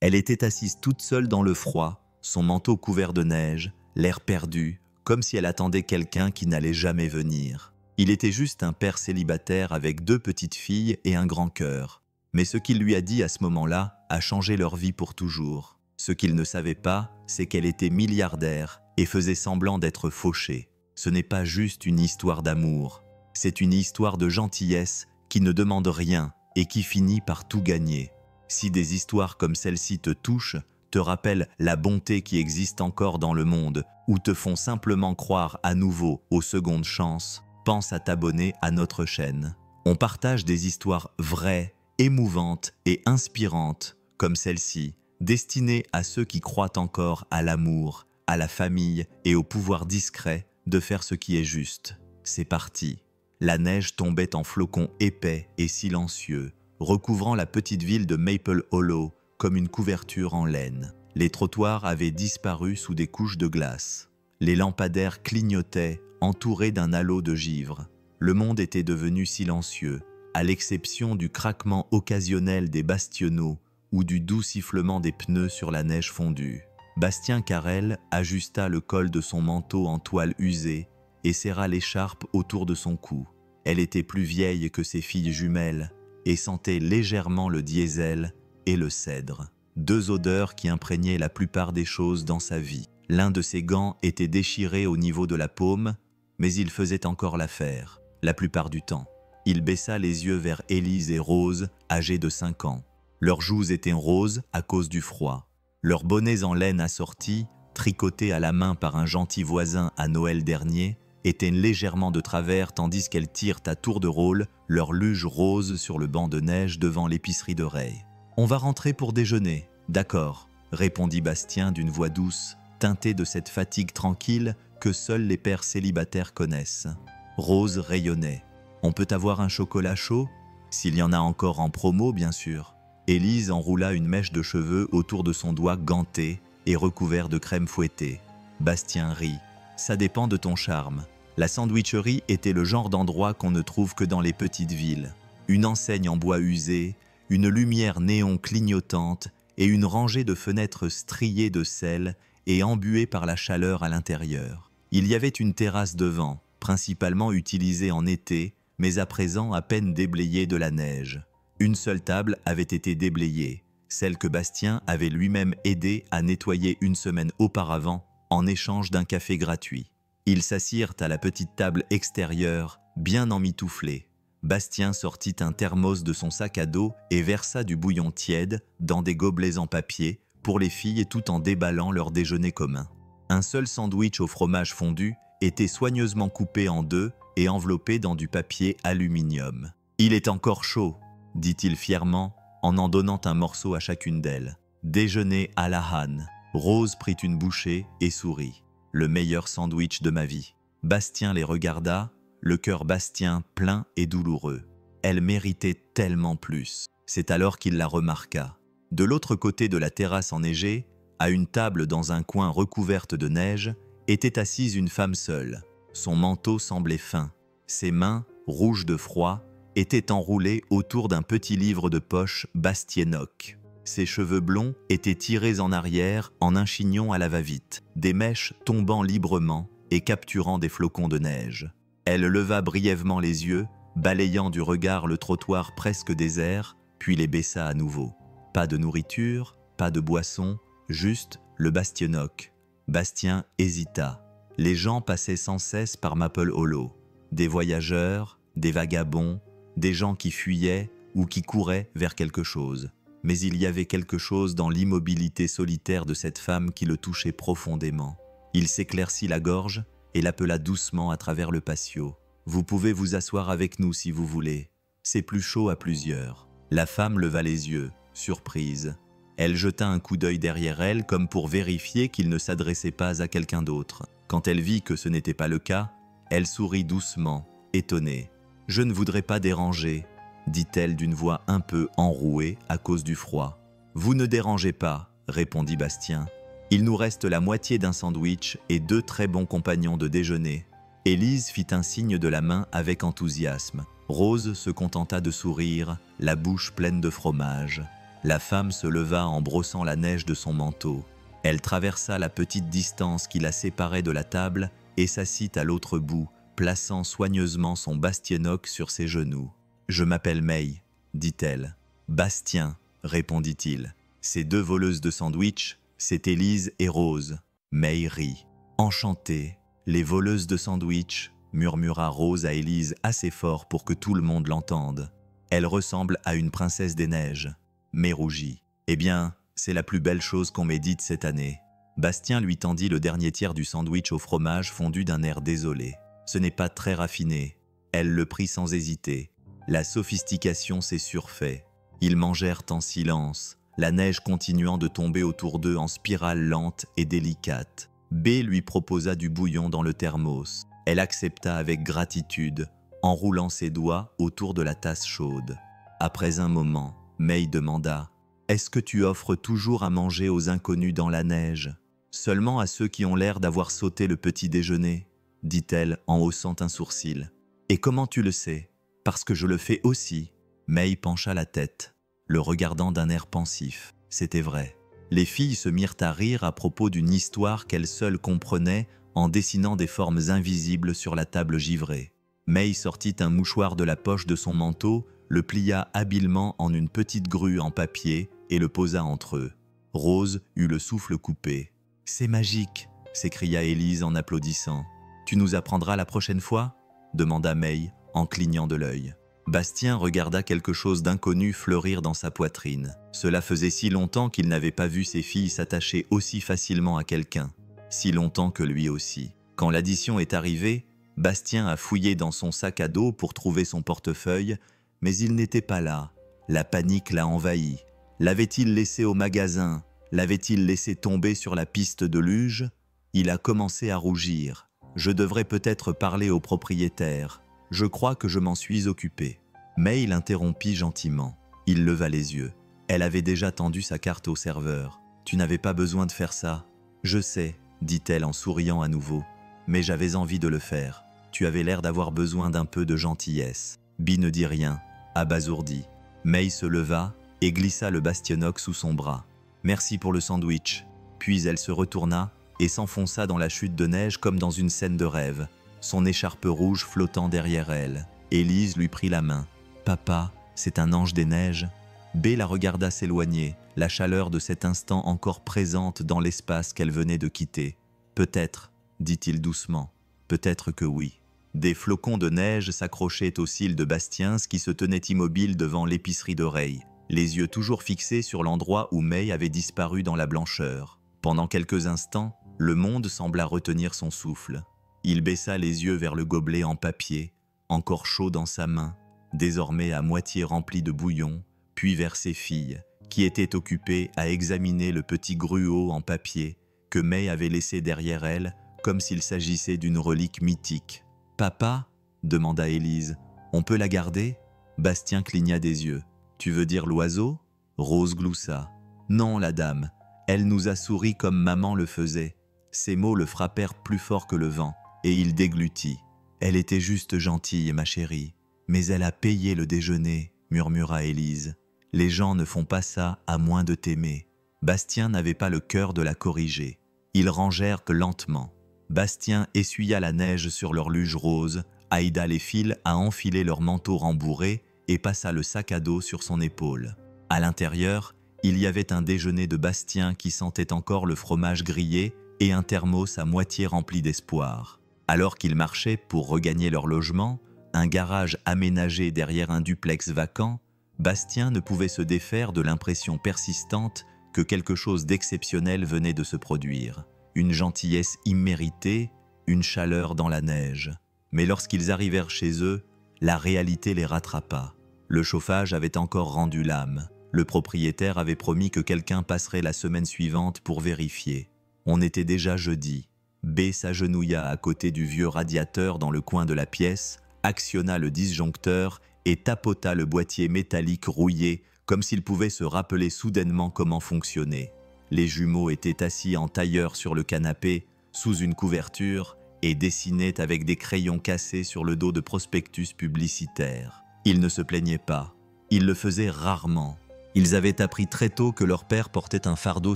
Elle était assise toute seule dans le froid, son manteau couvert de neige, l'air perdu, comme si elle attendait quelqu'un qui n'allait jamais venir. Il était juste un père célibataire avec 2 petites filles et un grand cœur. Mais ce qu'il lui a dit à ce moment-là a changé leur vie pour toujours. Ce qu'il ne savait pas, c'est qu'elle était milliardaire et faisait semblant d'être fauchée. Ce n'est pas juste une histoire d'amour, c'est une histoire de gentillesse qui ne demande rien et qui finit par tout gagner. Si des histoires comme celle-ci te touchent, te rappellent la bonté qui existe encore dans le monde ou te font simplement croire à nouveau aux secondes chances, pense à t'abonner à notre chaîne. On partage des histoires vraies, émouvantes et inspirantes comme celle-ci, destinées à ceux qui croient encore à l'amour, à la famille et au pouvoir discret de faire ce qui est juste. C'est parti. La neige tombait en flocons épais et silencieux, recouvrant la petite ville de Maple Hollow comme une couverture en laine. Les trottoirs avaient disparu sous des couches de glace. Les lampadaires clignotaient, entourés d'un halo de givre. Le monde était devenu silencieux, à l'exception du craquement occasionnel des bastionneaux ou du doux sifflement des pneus sur la neige fondue. Bastien Carrel ajusta le col de son manteau en toile usée et serra l'écharpe autour de son cou. Elle était plus vieille que ses filles jumelles et sentait légèrement le diesel et le cèdre. 2 odeurs qui imprégnaient la plupart des choses dans sa vie. L'un de ses gants était déchiré au niveau de la paume, mais il faisait encore l'affaire, la plupart du temps. Il baissa les yeux vers Élise et Rose, âgées de 5 ans. Leurs joues étaient roses à cause du froid. Leurs bonnets en laine assortis, tricotés à la main par un gentil voisin à Noël dernier, étaient légèrement de travers tandis qu'elles tirent à tour de rôle leur luge rose sur le banc de neige devant l'épicerie de Ray. « On va rentrer pour déjeuner, d'accord » répondit Bastien d'une voix douce, teintée de cette fatigue tranquille que seuls les pères célibataires connaissent. Rose rayonnait. « On peut avoir un chocolat chaud ? S'il y en a encore en promo, bien sûr. » Élise enroula une mèche de cheveux autour de son doigt ganté et recouvert de crème fouettée. Bastien rit. « Ça dépend de ton charme. » La sandwicherie était le genre d'endroit qu'on ne trouve que dans les petites villes. Une enseigne en bois usé, une lumière néon clignotante et une rangée de fenêtres striées de sel et embuées par la chaleur à l'intérieur. Il y avait une terrasse devant, principalement utilisée en été, mais à présent à peine déblayée de la neige. Une seule table avait été déblayée, celle que Bastien avait lui-même aidé à nettoyer une semaine auparavant en échange d'un café gratuit. Ils s'assirent à la petite table extérieure, bien emmitouflée. Bastien sortit un thermos de son sac à dos et versa du bouillon tiède dans des gobelets en papier pour les filles tout en déballant leur déjeuner commun. Un seul sandwich au fromage fondu était soigneusement coupé en 2 et enveloppé dans du papier aluminium. « Il est encore chaud », dit-il fièrement en donnant un morceau à chacune d'elles. Déjeuner à la Han. Rose prit une bouchée et sourit. Le meilleur sandwich de ma vie. Bastien les regarda, le cœur Bastien plein et douloureux. Elle méritait tellement plus. C'est alors qu'il la remarqua. De l'autre côté de la terrasse enneigée, à une table dans un coin recouverte de neige, était assise une femme seule. Son manteau semblait fin. Ses mains, rouges de froid, étaient enroulées autour d'un petit livre de poche bastiennoc. Ses cheveux blonds étaient tirés en arrière en un chignon à la va-vite, des mèches tombant librement et capturant des flocons de neige. Elle leva brièvement les yeux, balayant du regard le trottoir presque désert, puis les baissa à nouveau. Pas de nourriture, pas de boisson, juste le bastiennoc. Bastien hésita. Les gens passaient sans cesse par Maple Hollow. Des voyageurs, des vagabonds, des gens qui fuyaient ou qui couraient vers quelque chose. Mais il y avait quelque chose dans l'immobilité solitaire de cette femme qui le touchait profondément. Il s'éclaircit la gorge et l'appela doucement à travers le patio. « Vous pouvez vous asseoir avec nous si vous voulez. C'est plus chaud à plusieurs. » La femme leva les yeux, surprise. Elle jeta un coup d'œil derrière elle comme pour vérifier qu'il ne s'adressait pas à quelqu'un d'autre. Quand elle vit que ce n'était pas le cas, elle sourit doucement, étonnée. « Je ne voudrais pas déranger, » dit-elle d'une voix un peu enrouée à cause du froid. « Vous ne dérangez pas, » répondit Bastien. « Il nous reste la moitié d'un sandwich et 2 très bons compagnons de déjeuner. » Élise fit un signe de la main avec enthousiasme. Rose se contenta de sourire, la bouche pleine de fromage. La femme se leva en brossant la neige de son manteau. Elle traversa la petite distance qui la séparait de la table et s'assit à l'autre bout, plaçant soigneusement son bastionnoc sur ses genoux. « Je m'appelle May, dit-elle. « Bastien, répondit-il. Ces deux voleuses de sandwich, c'est Élise et Rose. » May rit. « Enchantée, les voleuses de sandwich, murmura Rose à Élise assez fort pour que tout le monde l'entende. Elle ressemble à une princesse des neiges. May rougit. Eh bien, c'est la plus belle chose qu'on m'ait dite cette année. Bastien lui tendit le dernier tiers du sandwich au fromage fondu d'un air désolé. Ce n'est pas très raffiné. Elle le prit sans hésiter. La sophistication s'est surfait. Ils mangèrent en silence, la neige continuant de tomber autour d'eux en spirale lente et délicate. B lui proposa du bouillon dans le thermos. Elle accepta avec gratitude, en roulant ses doigts autour de la tasse chaude. Après un moment, May demanda « Est-ce que tu offres toujours à manger aux inconnus dans la neige ? Seulement à ceux qui ont l'air d'avoir sauté le petit déjeuner ?» dit-elle en haussant un sourcil. « Et comment tu le sais ? Parce que je le fais aussi. » May pencha la tête, le regardant d'un air pensif. C'était vrai. Les filles se mirent à rire à propos d'une histoire qu'elles seules comprenaient en dessinant des formes invisibles sur la table givrée. May sortit un mouchoir de la poche de son manteau, le plia habilement en une petite grue en papier et le posa entre eux. Rose eut le souffle coupé. « C'est magique !» s'écria Élise en applaudissant. « Tu nous apprendras la prochaine fois ?» demanda May en clignant de l'œil. Bastien regarda quelque chose d'inconnu fleurir dans sa poitrine. Cela faisait si longtemps qu'il n'avait pas vu ses filles s'attacher aussi facilement à quelqu'un. Si longtemps que lui aussi. Quand l'addition est arrivée, Bastien a fouillé dans son sac à dos pour trouver son portefeuille, mais il n'était pas là. La panique l'a envahi. L'avait-il laissé au magasin? L'avait-il laissé tomber sur la piste de luge? Il a commencé à rougir. « Je devrais peut-être parler au propriétaire. Je crois que je m'en suis occupé. » May l'interrompit gentiment. Il leva les yeux. Elle avait déjà tendu sa carte au serveur. « Tu n'avais pas besoin de faire ça. »« Je sais, » dit-elle en souriant à nouveau. « Mais j'avais envie de le faire. Tu avais l'air d'avoir besoin d'un peu de gentillesse. » Bi ne dit rien, abasourdi. May se leva et glissa le bastionnoc sous son bras. « Merci pour le sandwich. » Puis elle se retourna et s'enfonça dans la chute de neige comme dans une scène de rêve, son écharpe rouge flottant derrière elle. Élise lui prit la main. « Papa, c'est un ange des neiges ?» B la regarda s'éloigner, la chaleur de cet instant encore présente dans l'espace qu'elle venait de quitter. « Peut-être, » dit-il doucement. « Peut-être que oui. » Des flocons de neige s'accrochaient aux cils de Bastien qui se tenait immobile devant l'épicerie d'oreilles, les yeux toujours fixés sur l'endroit où May avait disparu dans la blancheur. Pendant quelques instants, le monde sembla retenir son souffle. Il baissa les yeux vers le gobelet en papier, encore chaud dans sa main, désormais à moitié rempli de bouillon, puis vers ses filles, qui étaient occupées à examiner le petit gruau en papier que May avait laissé derrière elle, comme s'il s'agissait d'une relique mythique. « Papa ?» demanda Élise. « On peut la garder ?» Bastien cligna des yeux. « Tu veux dire l'oiseau ?» Rose gloussa. « Non, la dame. Elle nous a souri comme maman le faisait. » Ces mots le frappèrent plus fort que le vent, et il déglutit. « Elle était juste gentille, ma chérie. Mais elle a payé le déjeuner, » murmura Élise. « Les gens ne font pas ça à moins de t'aimer. » Bastien n'avait pas le cœur de la corriger. Ils rangèrent lentement. Bastien essuya la neige sur leur luge rose, aida les filles à enfiler leurs manteaux rembourrés et passa le sac à dos sur son épaule. À l'intérieur, il y avait un déjeuner de Bastien qui sentait encore le fromage grillé et un thermos à moitié rempli d'espoir. Alors qu'ils marchaient pour regagner leur logement, un garage aménagé derrière un duplex vacant, Bastien ne pouvait se défaire de l'impression persistante que quelque chose d'exceptionnel venait de se produire. Une gentillesse imméritée, une chaleur dans la neige. Mais lorsqu'ils arrivèrent chez eux, la réalité les rattrapa. Le chauffage avait encore rendu l'âme. Le propriétaire avait promis que quelqu'un passerait la semaine suivante pour vérifier. On était déjà jeudi. B s'agenouilla à côté du vieux radiateur dans le coin de la pièce, actionna le disjoncteur et tapota le boîtier métallique rouillé comme s'il pouvait se rappeler soudainement comment fonctionner. Les jumeaux étaient assis en tailleur sur le canapé, sous une couverture, et dessinaient avec des crayons cassés sur le dos de prospectus publicitaires. Ils ne se plaignaient pas. Ils le faisaient rarement. Ils avaient appris très tôt que leur père portait un fardeau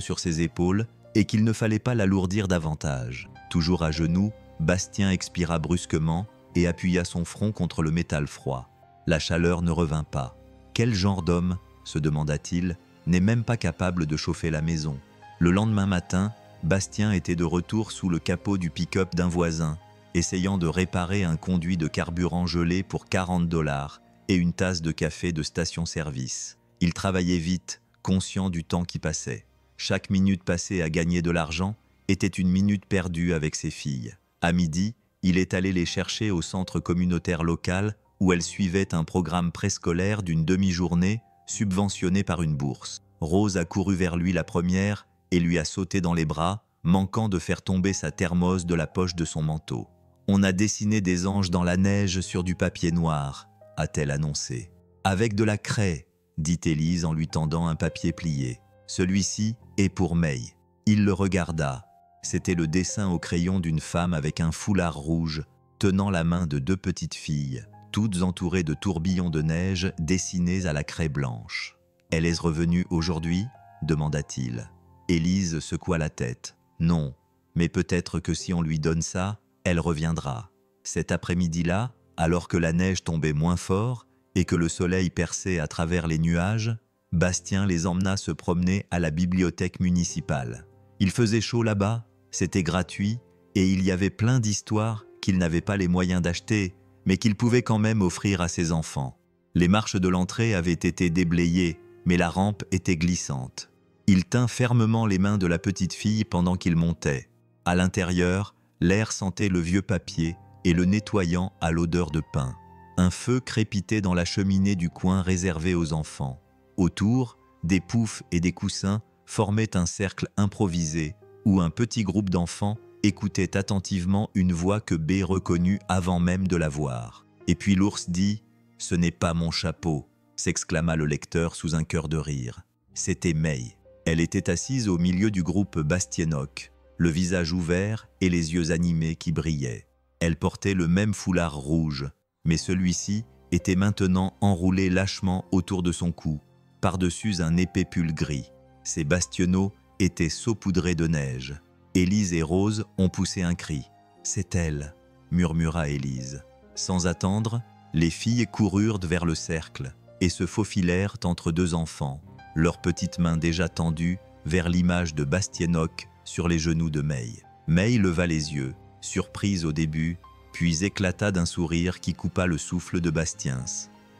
sur ses épaules et qu'il ne fallait pas l'alourdir davantage. Toujours à genoux, Bastien expira brusquement et appuya son front contre le métal froid. La chaleur ne revint pas. Quel genre d'homme, se demanda-t-il, n'est même pas capable de chauffer la maison? Le lendemain matin, Bastien était de retour sous le capot du pick-up d'un voisin, essayant de réparer un conduit de carburant gelé pour 40 $ et une tasse de café de station-service. Il travaillait vite, conscient du temps qui passait. Chaque minute passée à gagner de l'argent était une minute perdue avec ses filles. À midi, il est allé les chercher au centre communautaire local où elles suivaient un programme préscolaire d'une demi-journée subventionné par une bourse. Rose a couru vers lui la première et lui a sauté dans les bras, manquant de faire tomber sa thermos de la poche de son manteau. « On a dessiné des anges dans la neige sur du papier noir », a-t-elle annoncé. « Avec de la craie », dit Élise en lui tendant un papier plié. « Celui-ci est pour May. » Il le regarda. C'était le dessin au crayon d'une femme avec un foulard rouge, tenant la main de deux petites filles, toutes entourées de tourbillons de neige dessinés à la craie blanche. « Elle est revenue aujourd'hui » demanda-t-il. Élise secoua la tête. « Non, mais peut-être que si on lui donne ça, elle reviendra. » Cet après-midi-là, alors que la neige tombait moins fort et que le soleil perçait à travers les nuages, Bastien les emmena se promener à la bibliothèque municipale. Il faisait chaud là-bas, c'était gratuit et il y avait plein d'histoires qu'il n'avait pas les moyens d'acheter, mais qu'il pouvait quand même offrir à ses enfants. Les marches de l'entrée avaient été déblayées, mais la rampe était glissante. Il tint fermement les mains de la petite fille pendant qu'il montait. À l'intérieur, l'air sentait le vieux papier et le nettoyant à l'odeur de pain. Un feu crépitait dans la cheminée du coin réservé aux enfants. Autour, des poufs et des coussins formaient un cercle improvisé où un petit groupe d'enfants écoutait attentivement une voix que B reconnut avant même de la voir. Et puis l'ours dit « Ce n'est pas mon chapeau », s'exclama le lecteur sous un chœur de rire. C'était May. Elle était assise au milieu du groupe Bastienoch, le visage ouvert et les yeux animés qui brillaient. Elle portait le même foulard rouge, mais celui-ci était maintenant enroulé lâchement autour de son cou, par-dessus un épais pull gris. Ses bastionneaux étaient saupoudrés de neige. Élise et Rose ont poussé un cri. « C'est elle », murmura Élise. Sans attendre, les filles coururent vers le cercle et se faufilèrent entre deux enfants, leurs petites mains déjà tendues vers l'image de Bastienoch sur les genoux de May. May leva les yeux, surprise au début, puis éclata d'un sourire qui coupa le souffle de Bastiens.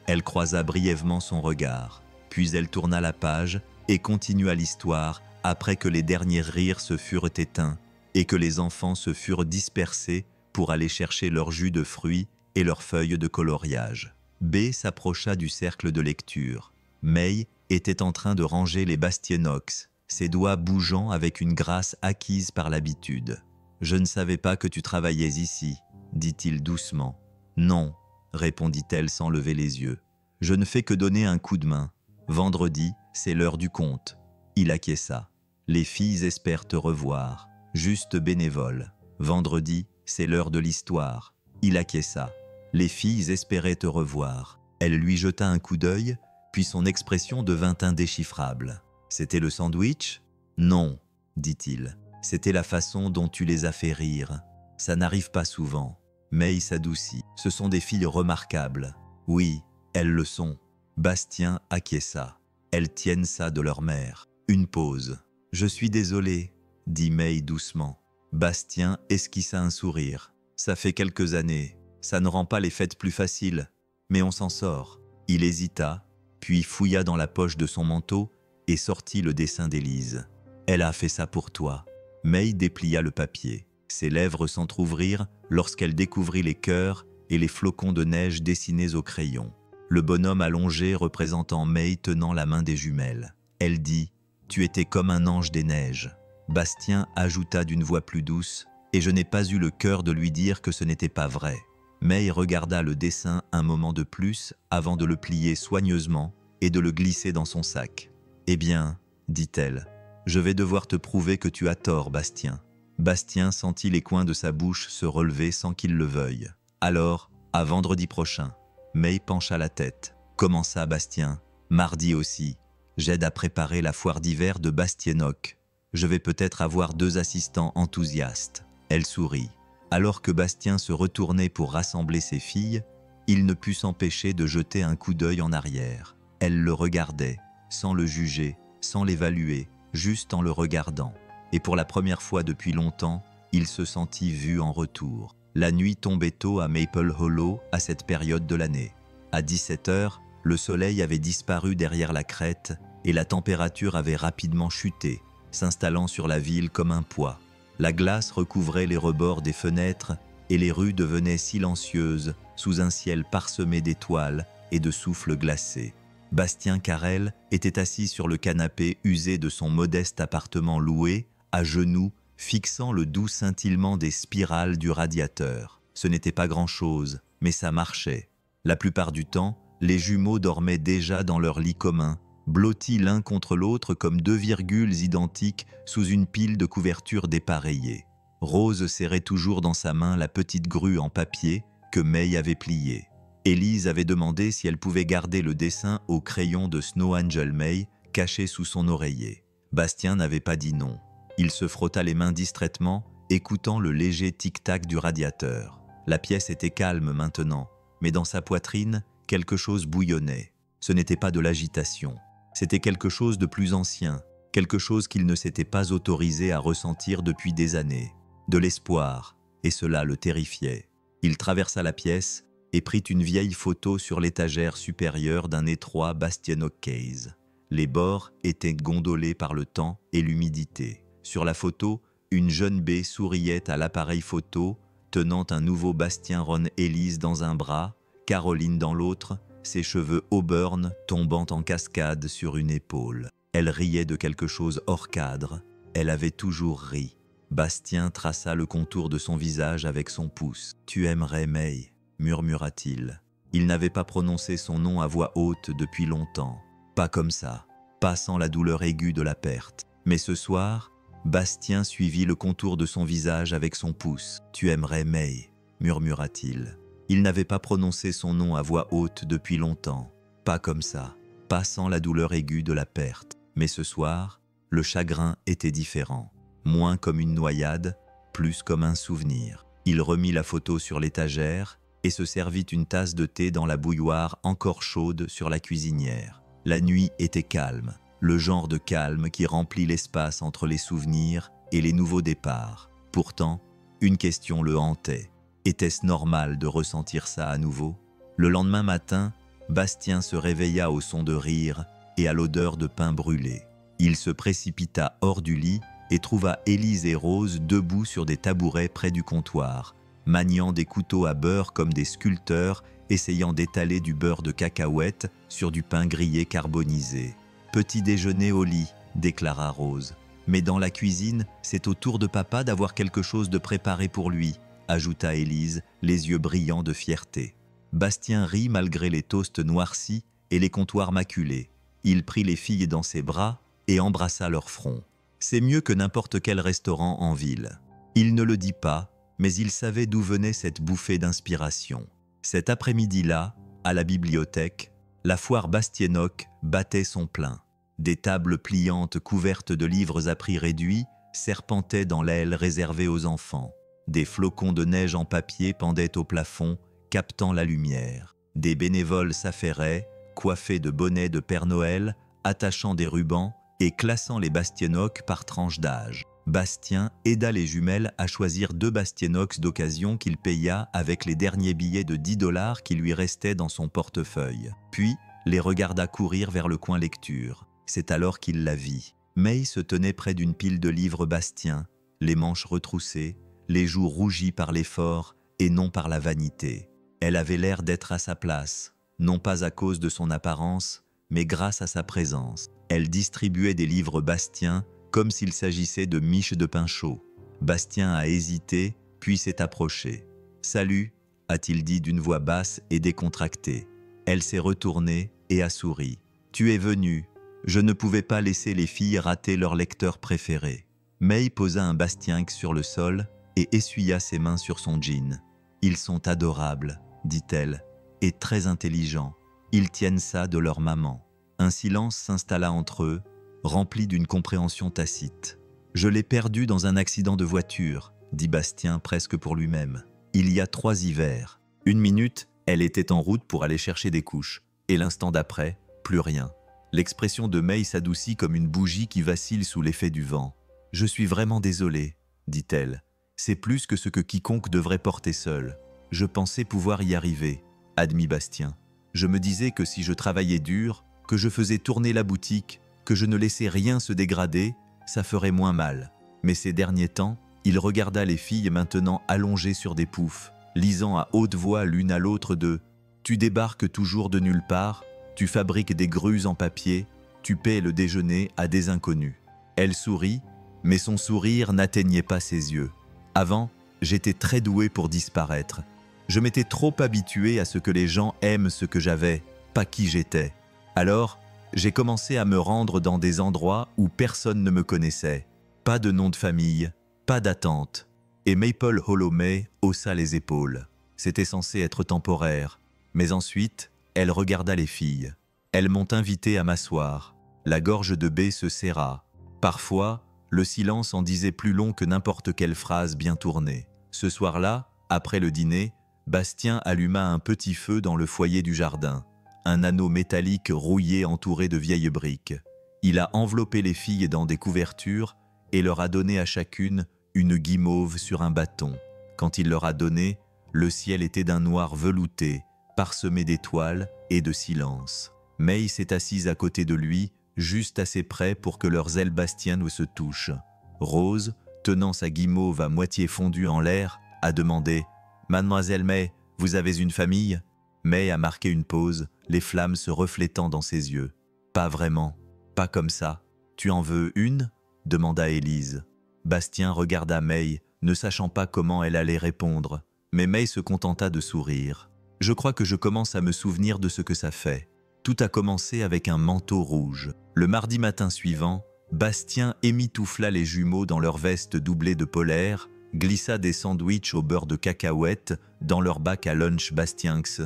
Elle croisa brièvement son regard, puis elle tourna la page et continua l'histoire après que les derniers rires se furent éteints et que les enfants se furent dispersés pour aller chercher leur jus de fruits et leurs feuilles de coloriage. B s'approcha du cercle de lecture. May était en train de ranger les Bastienochs, ses doigts bougeant avec une grâce acquise par l'habitude. « Je ne savais pas que tu travaillais ici », dit-il doucement. « Non », répondit-elle sans lever les yeux. « Je ne fais que donner un coup de main. Vendredi, c'est l'heure du compte. » Il acquiesça. « Les filles espèrent te revoir. Juste bénévole. Vendredi, c'est l'heure de l'histoire. » Il acquiesça. « Les filles espéraient te revoir. » Elle lui jeta un coup d'œil, puis son expression devint indéchiffrable. « C'était le sandwich ?»« Non, » dit-il. « C'était la façon dont tu les as fait rire. Ça n'arrive pas souvent. » May s'adoucit. « Ce sont des filles remarquables. »« Oui, elles le sont. » Bastien acquiesça. « Elles tiennent ça de leur mère. » Une pause. « Je suis désolé, » dit May doucement. Bastien esquissa un sourire. « Ça fait quelques années. Ça ne rend pas les fêtes plus faciles. Mais on s'en sort. » Il hésita, puis fouilla dans la poche de son manteau et sortit le dessin d'Élise. « Elle a fait ça pour toi. » May déplia le papier. Ses lèvres s'entr'ouvrirent lorsqu'elle découvrit les cœurs et les flocons de neige dessinés au crayon. Le bonhomme allongé représentant May tenant la main des jumelles. Elle dit « Tu étais comme un ange des neiges. » Bastien ajouta d'une voix plus douce « Et je n'ai pas eu le cœur de lui dire que ce n'était pas vrai. » May regarda le dessin un moment de plus avant de le plier soigneusement et de le glisser dans son sac. « Eh bien, » dit-elle, « je vais devoir te prouver que tu as tort, Bastien. » Bastien sentit les coins de sa bouche se relever sans qu'il le veuille. « Alors, à vendredi prochain. » May pencha la tête. « Comment ça, Bastien? Mardi aussi. J'aide à préparer la foire d'hiver de Bastienoch. Je vais peut-être avoir 2 assistants enthousiastes. » Elle sourit. Alors que Bastien se retournait pour rassembler ses filles, il ne put s'empêcher de jeter un coup d'œil en arrière. Elle le regardait, sans le juger, sans l'évaluer, juste en le regardant. Et pour la première fois depuis longtemps, il se sentit vu en retour. La nuit tombait tôt à Maple Hollow à cette période de l'année. À 17 heures, le soleil avait disparu derrière la crête et la température avait rapidement chuté, s'installant sur la ville comme un poids. La glace recouvrait les rebords des fenêtres et les rues devenaient silencieuses sous un ciel parsemé d'étoiles et de souffles glacés. Bastien Carrel était assis sur le canapé usé de son modeste appartement loué, à genoux, fixant le doux scintillement des spirales du radiateur. Ce n'était pas grand-chose, mais ça marchait. La plupart du temps, les jumeaux dormaient déjà dans leur lit commun, blottis l'un contre l'autre comme 2 virgules identiques sous une pile de couvertures dépareillées. Rose serrait toujours dans sa main la petite grue en papier que May avait pliée. Élise avait demandé si elle pouvait garder le dessin au crayon de Snow Angel May caché sous son oreiller. Bastien n'avait pas dit non. Il se frotta les mains distraitement, écoutant le léger tic-tac du radiateur. La pièce était calme maintenant, mais dans sa poitrine, quelque chose bouillonnait. Ce n'était pas de l'agitation. C'était quelque chose de plus ancien, quelque chose qu'il ne s'était pas autorisé à ressentir depuis des années. De l'espoir, et cela le terrifiait. Il traversa la pièce et prit une vieille photo sur l'étagère supérieure d'un étroit Bastienoch case. Les bords étaient gondolés par le temps et l'humidité. Sur la photo, une jeune baie souriait à l'appareil photo, tenant un nouveau Bastien Ron Élise dans un bras, Caroline dans l'autre, ses cheveux auburn tombant en cascade sur une épaule. Elle riait de quelque chose hors cadre. Elle avait toujours ri. Bastien traça le contour de son visage avec son pouce. « Tu aimerais May » murmura-t-il. Il n'avait pas prononcé son nom à voix haute depuis longtemps. Pas comme ça, pas sans la douleur aiguë de la perte. Mais ce soir, Bastien suivit le contour de son visage avec son pouce. « Tu aimerais May » murmura-t-il. Il n'avait pas prononcé son nom à voix haute depuis longtemps. Pas comme ça, pas sans la douleur aiguë de la perte. Mais ce soir, le chagrin était différent. Moins comme une noyade, plus comme un souvenir. Il remit la photo sur l'étagère et se servit une tasse de thé dans la bouilloire encore chaude sur la cuisinière. La nuit était calme, le genre de calme qui remplit l'espace entre les souvenirs et les nouveaux départs. Pourtant, une question le hantait. Était-ce normal de ressentir ça à nouveau? Le lendemain matin, Bastien se réveilla au son de rire et à l'odeur de pain brûlé. Il se précipita hors du lit et trouva Élise et Rose debout sur des tabourets près du comptoir, maniant des couteaux à beurre comme des sculpteurs, essayant d'étaler du beurre de cacahuète sur du pain grillé carbonisé. « Petit déjeuner au lit », déclara Rose. « Mais dans la cuisine, c'est au tour de papa d'avoir quelque chose de préparé pour lui », ajouta Élise, les yeux brillants de fierté. Bastien rit malgré les toasts noircis et les comptoirs maculés. Il prit les filles dans ses bras et embrassa leur front. C'est mieux que n'importe quel restaurant en ville. Il ne le dit pas, mais il savait d'où venait cette bouffée d'inspiration. Cet après-midi-là, à la bibliothèque, la foire Bastienoch battait son plein. Des tables pliantes couvertes de livres à prix réduit serpentaient dans l'aile réservée aux enfants. Des flocons de neige en papier pendaient au plafond, captant la lumière. Des bénévoles s'affairaient, coiffés de bonnets de Père Noël, attachant des rubans et classant les Bastienoch par tranche d'âge. Bastien aida les jumelles à choisir 2 Bastienoch d'occasion qu'il paya avec les derniers billets de 10 $ qui lui restaient dans son portefeuille. Puis, les regarda courir vers le coin lecture. C'est alors qu'il la vit. May se tenait près d'une pile de livres Bastien, les manches retroussées, les joues rougies par l'effort et non par la vanité. Elle avait l'air d'être à sa place, non pas à cause de son apparence, mais grâce à sa présence. Elle distribuait des livres Bastien comme s'il s'agissait de miches de pain chaud. Bastien a hésité, puis s'est approché. « Salut », a-t-il dit d'une voix basse et décontractée. Elle s'est retournée et a souri. « Tu es venu. Je ne pouvais pas laisser les filles rater leur lecteur préféré. » May posa un Bastien sur le sol et essuya ses mains sur son jean. « Ils sont adorables, dit-elle, et très intelligents. Ils tiennent ça de leur maman. » Un silence s'installa entre eux, rempli d'une compréhension tacite. « Je l'ai perdue dans un accident de voiture », dit Bastien presque pour lui-même. « Il y a 3 hivers. Une minute, elle était en route pour aller chercher des couches, et l'instant d'après, plus rien. » L'expression de May s'adoucit comme une bougie qui vacille sous l'effet du vent. « Je suis vraiment désolée, » dit-elle. « C'est plus que ce que quiconque devrait porter seul. Je pensais pouvoir y arriver, » admit Bastien. « Je me disais que si je travaillais dur, que je faisais tourner la boutique, que je ne laissais rien se dégrader, ça ferait moins mal. » Mais ces derniers temps, il regarda les filles maintenant allongées sur des poufs, lisant à haute voix l'une à l'autre de « Tu débarques toujours de nulle part, tu fabriques des grues en papier, tu paies le déjeuner à des inconnus. » Elle sourit, mais son sourire n'atteignait pas ses yeux. « Avant, j'étais très douée pour disparaître. Je m'étais trop habituée à ce que les gens aiment ce que j'avais, pas qui j'étais. Alors, j'ai commencé à me rendre dans des endroits où personne ne me connaissait. Pas de nom de famille, pas d'attente. » Et Maple Hollow May haussa les épaules. C'était censé être temporaire. Mais ensuite, elle regarda les filles. Elles m'ont invité à m'asseoir. La gorge de B se serra. Parfois, le silence en disait plus long que n'importe quelle phrase bien tournée. Ce soir-là, après le dîner, Bastien alluma un petit feu dans le foyer du jardin. Un anneau métallique rouillé entouré de vieilles briques. Il a enveloppé les filles dans des couvertures et leur a donné à chacune une guimauve sur un bâton. Quand il leur a donné, le ciel était d'un noir velouté, parsemé d'étoiles et de silence. May s'est assise à côté de lui, juste assez près pour que leurs ailes bastiennes se touchent. Rose, tenant sa guimauve à moitié fondue en l'air, a demandé « Mademoiselle May, vous avez une famille ?» May a marqué une pause, les flammes se reflétant dans ses yeux. « Pas vraiment, pas comme ça. Tu en veux une ?» demanda Élise. Bastien regarda May, ne sachant pas comment elle allait répondre, mais May se contenta de sourire. « Je crois que je commence à me souvenir de ce que ça fait. Tout a commencé avec un manteau rouge. Le mardi matin suivant, Bastien émitoufla les jumeaux dans leurs vestes doublées de polaire, glissa des sandwichs au beurre de cacahuètes dans leur bac à lunch Bastienx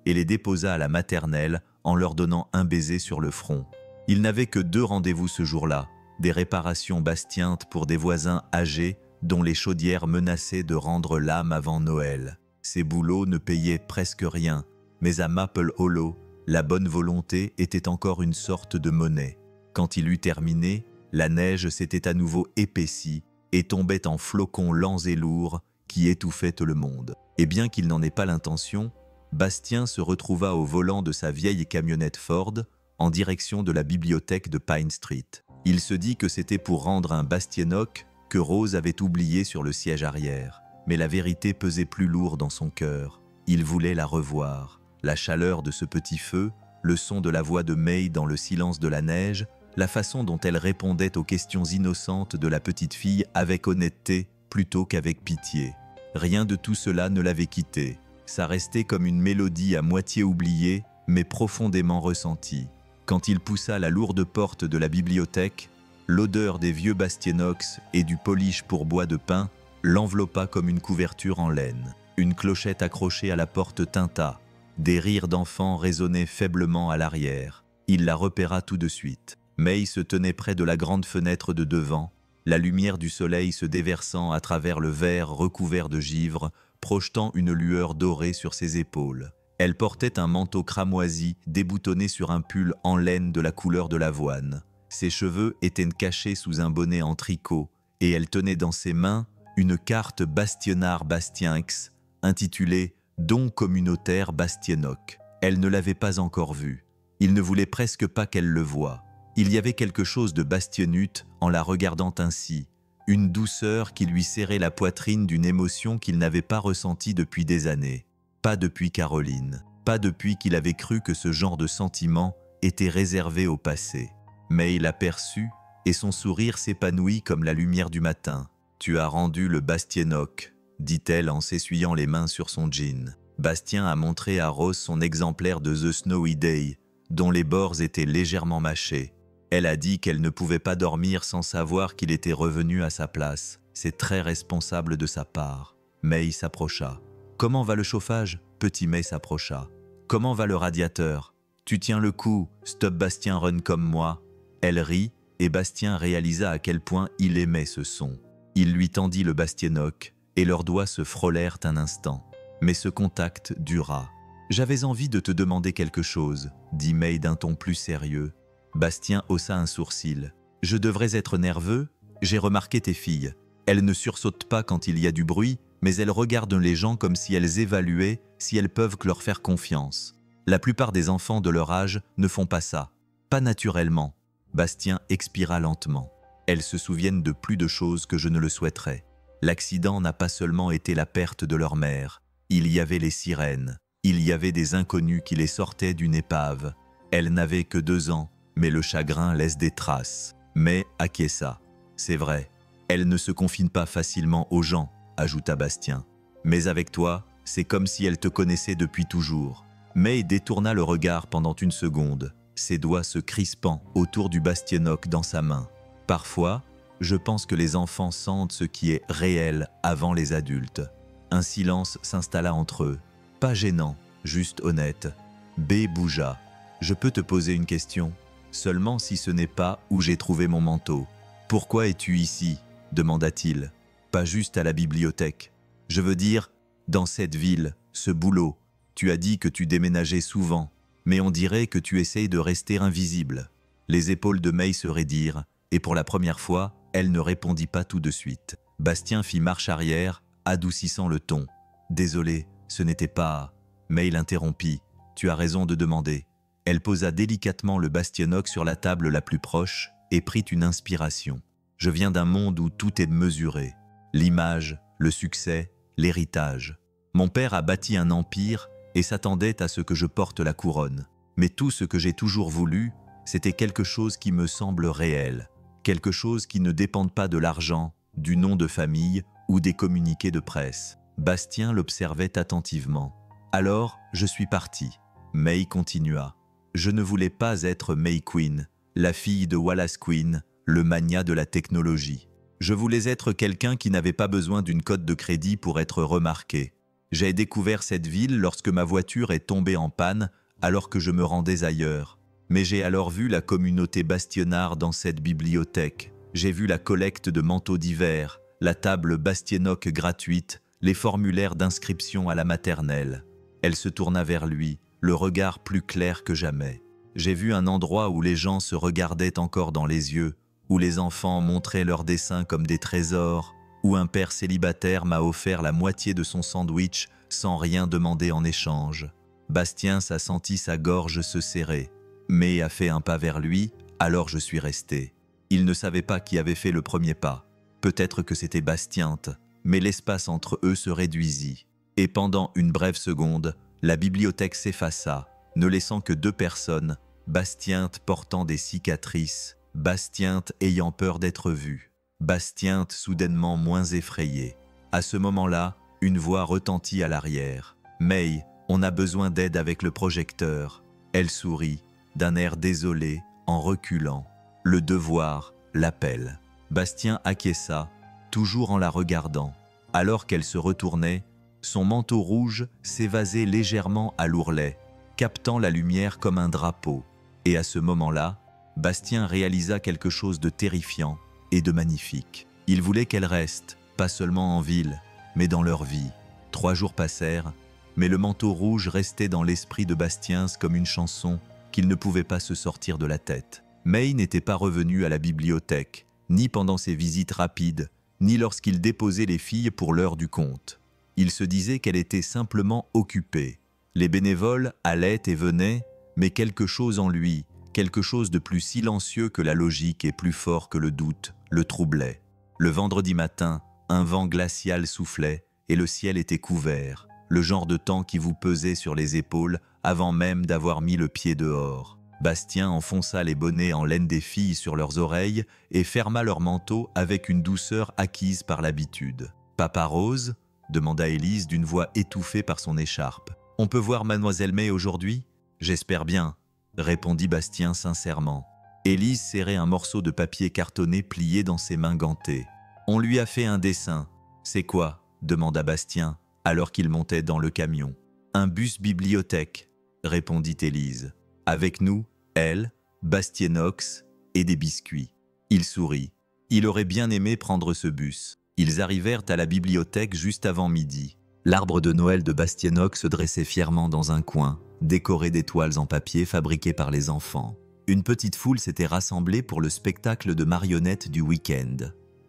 et les déposa à la maternelle en leur donnant un baiser sur le front. Il n'avait que 2 rendez-vous ce jour-là, des réparations bastiennes pour des voisins âgés dont les chaudières menaçaient de rendre l'âme avant Noël. Ces boulots ne payaient presque rien, mais à Maple Hollow, la bonne volonté était encore une sorte de monnaie. Quand il eut terminé, la neige s'était à nouveau épaissie et tombait en flocons lents et lourds qui étouffaient tout le monde. Et bien qu'il n'en ait pas l'intention, Bastien se retrouva au volant de sa vieille camionnette Ford en direction de la bibliothèque de Pine Street. Il se dit que c'était pour rendre un Bastienoch que Rose avait oublié sur le siège arrière. Mais la vérité pesait plus lourd dans son cœur. Il voulait la revoir. La chaleur de ce petit feu, le son de la voix de May dans le silence de la neige, la façon dont elle répondait aux questions innocentes de la petite fille avec honnêteté plutôt qu'avec pitié. Rien de tout cela ne l'avait quitté. Ça restait comme une mélodie à moitié oubliée, mais profondément ressentie. Quand il poussa la lourde porte de la bibliothèque, l'odeur des vieux Bastienox et du polish pour bois de pin l'enveloppa comme une couverture en laine. Une clochette accrochée à la porte tinta. Des rires d'enfants résonnaient faiblement à l'arrière. Il la repéra tout de suite. May se tenait près de la grande fenêtre de devant, la lumière du soleil se déversant à travers le verre recouvert de givre, projetant une lueur dorée sur ses épaules. Elle portait un manteau cramoisi déboutonné sur un pull en laine de la couleur de l'avoine. Ses cheveux étaient cachés sous un bonnet en tricot et elle tenait dans ses mains une carte Bastionard Bastienx intitulée « Don communautaire Bastienoch ». Elle ne l'avait pas encore vue. Il ne voulait presque pas qu'elle le voie. Il y avait quelque chose de bastionnute en la regardant ainsi, une douceur qui lui serrait la poitrine d'une émotion qu'il n'avait pas ressentie depuis des années. Pas depuis Caroline, pas depuis qu'il avait cru que ce genre de sentiment était réservé au passé. Mais il l'aperçut et son sourire s'épanouit comme la lumière du matin. « Tu as rendu le Bastienoch », dit-elle en s'essuyant les mains sur son jean. Bastien a montré à Rose son exemplaire de The Snowy Day, dont les bords étaient légèrement mâchés. Elle a dit qu'elle ne pouvait pas dormir sans savoir qu'il était revenu à sa place. C'est très responsable de sa part. May s'approcha. « Comment va le chauffage ?» Petit May s'approcha. « Comment va le radiateur ?» Tu tiens le coup, stop Bastien, run comme moi. Elle rit, et Bastien réalisa à quel point il aimait ce son. Il lui tendit le bastienoc, et leurs doigts se frôlèrent un instant. Mais ce contact dura. « J'avais envie de te demander quelque chose, » dit May d'un ton plus sérieux. Bastien haussa un sourcil. « Je devrais être nerveux? J'ai remarqué tes filles. Elles ne sursautent pas quand il y a du bruit, mais elles regardent les gens comme si elles évaluaient si elles peuvent leur faire confiance. La plupart des enfants de leur âge ne font pas ça. Pas naturellement. » Bastien expira lentement. « Elles se souviennent de plus de choses que je ne le souhaiterais. L'accident n'a pas seulement été la perte de leur mère. Il y avait les sirènes. Il y avait des inconnus qui les sortaient d'une épave. Elles n'avaient que 2 ans, mais le chagrin laisse des traces. Mais acquiesça. C'est vrai. Elle ne se confine pas facilement aux gens, ajouta Bastien. Mais avec toi, c'est comme si elle te connaissait depuis toujours. » May détourna le regard pendant une seconde, ses doigts se crispant autour du bastienoc dans sa main. « Parfois, je pense que les enfants sentent ce qui est réel avant les adultes. » Un silence s'installa entre eux. Pas gênant, juste honnête. B bougea. « Je peux te poser une question, seulement si ce n'est pas où j'ai trouvé mon manteau. »« Pourquoi es-tu ici ?» demanda-t-il. « Pas juste à la bibliothèque. Je veux dire, dans cette ville, ce boulot. Tu as dit que tu déménageais souvent, mais on dirait que tu essayes de rester invisible. » Les épaules de May se raidirent, et pour la première fois, elle ne répondit pas tout de suite. Bastien fit marche arrière, adoucissant le ton. « Désolé, ce n'était pas... » May l'interrompit. « Tu as raison de demander. » Elle posa délicatement le bastienoc sur la table la plus proche et prit une inspiration. « Je viens d'un monde où tout est mesuré. L'image, le succès, l'héritage. Mon père a bâti un empire et s'attendait à ce que je porte la couronne. Mais tout ce que j'ai toujours voulu, c'était quelque chose qui me semble réel. Quelque chose qui ne dépende pas de l'argent, du nom de famille ou des communiqués de presse. » Bastien l'observait attentivement. « Alors, je suis parti. » May continua. « Je ne voulais pas être May Queen, la fille de Wallace Queen, le magnat de la technologie. Je voulais être quelqu'un qui n'avait pas besoin d'une cote de crédit pour être remarqué. J'ai découvert cette ville lorsque ma voiture est tombée en panne alors que je me rendais ailleurs. Mais j'ai alors vu la communauté Bastionnard dans cette bibliothèque. J'ai vu la collecte de manteaux d'hiver, la table bastienoc gratuite, les formulaires d'inscription à la maternelle. » Elle se tourna vers lui, le regard plus clair que jamais. « J'ai vu un endroit où les gens se regardaient encore dans les yeux, où les enfants montraient leurs dessins comme des trésors, où un père célibataire m'a offert la moitié de son sandwich sans rien demander en échange. » Bastien sentit sa gorge se serrer. May a fait un pas vers lui, alors je suis resté. Il ne savait pas qui avait fait le premier pas. Peut-être que c'était Bastiente, mais l'espace entre eux se réduisit. Et pendant une brève seconde, la bibliothèque s'effaça, ne laissant que 2 personnes, Bastiente portant des cicatrices, Bastiente ayant peur d'être vue, Bastiente soudainement moins effrayée. À ce moment-là, une voix retentit à l'arrière. « May, on a besoin d'aide avec le projecteur. » Elle sourit, d'un air désolé, en reculant. Le devoir, l'appel. Bastien acquiesça, toujours en la regardant. Alors qu'elle se retournait, son manteau rouge s'évasait légèrement à l'ourlet, captant la lumière comme un drapeau. Et à ce moment-là, Bastien réalisa quelque chose de terrifiant et de magnifique. Il voulait qu'elle reste, pas seulement en ville, mais dans leur vie. 3 jours passèrent, mais le manteau rouge restait dans l'esprit de Bastien comme une chanson qu'il ne pouvait pas se sortir de la tête. May n'était pas revenu à la bibliothèque, ni pendant ses visites rapides, ni lorsqu'il déposait les filles pour l'heure du compte. Il se disait qu'elle était simplement occupée. Les bénévoles allaient et venaient, mais quelque chose en lui, quelque chose de plus silencieux que la logique et plus fort que le doute, le troublait. Le vendredi matin, un vent glacial soufflait et le ciel était couvert, le genre de temps qui vous pesait sur les épaules avant même d'avoir mis le pied dehors. Bastien enfonça les bonnets en laine des filles sur leurs oreilles et ferma leur manteau avec une douceur acquise par l'habitude. « Papa Rose ?» demanda Élise d'une voix étouffée par son écharpe. « On peut voir Mademoiselle May aujourd'hui ? » « J'espère bien, » répondit Bastien sincèrement. Élise serrait un morceau de papier cartonné plié dans ses mains gantées. « On lui a fait un dessin. »« C'est quoi ?» demanda Bastien, alors qu'il montait dans le camion. « Un bus bibliothèque, » répondit Élise. Avec nous, elle, Bastienox et des biscuits. Il sourit. Il aurait bien aimé prendre ce bus. Ils arrivèrent à la bibliothèque juste avant midi. L'arbre de Noël de Bastienox se dressait fièrement dans un coin, décoré d'étoiles en papier fabriquées par les enfants. Une petite foule s'était rassemblée pour le spectacle de marionnettes du week-end.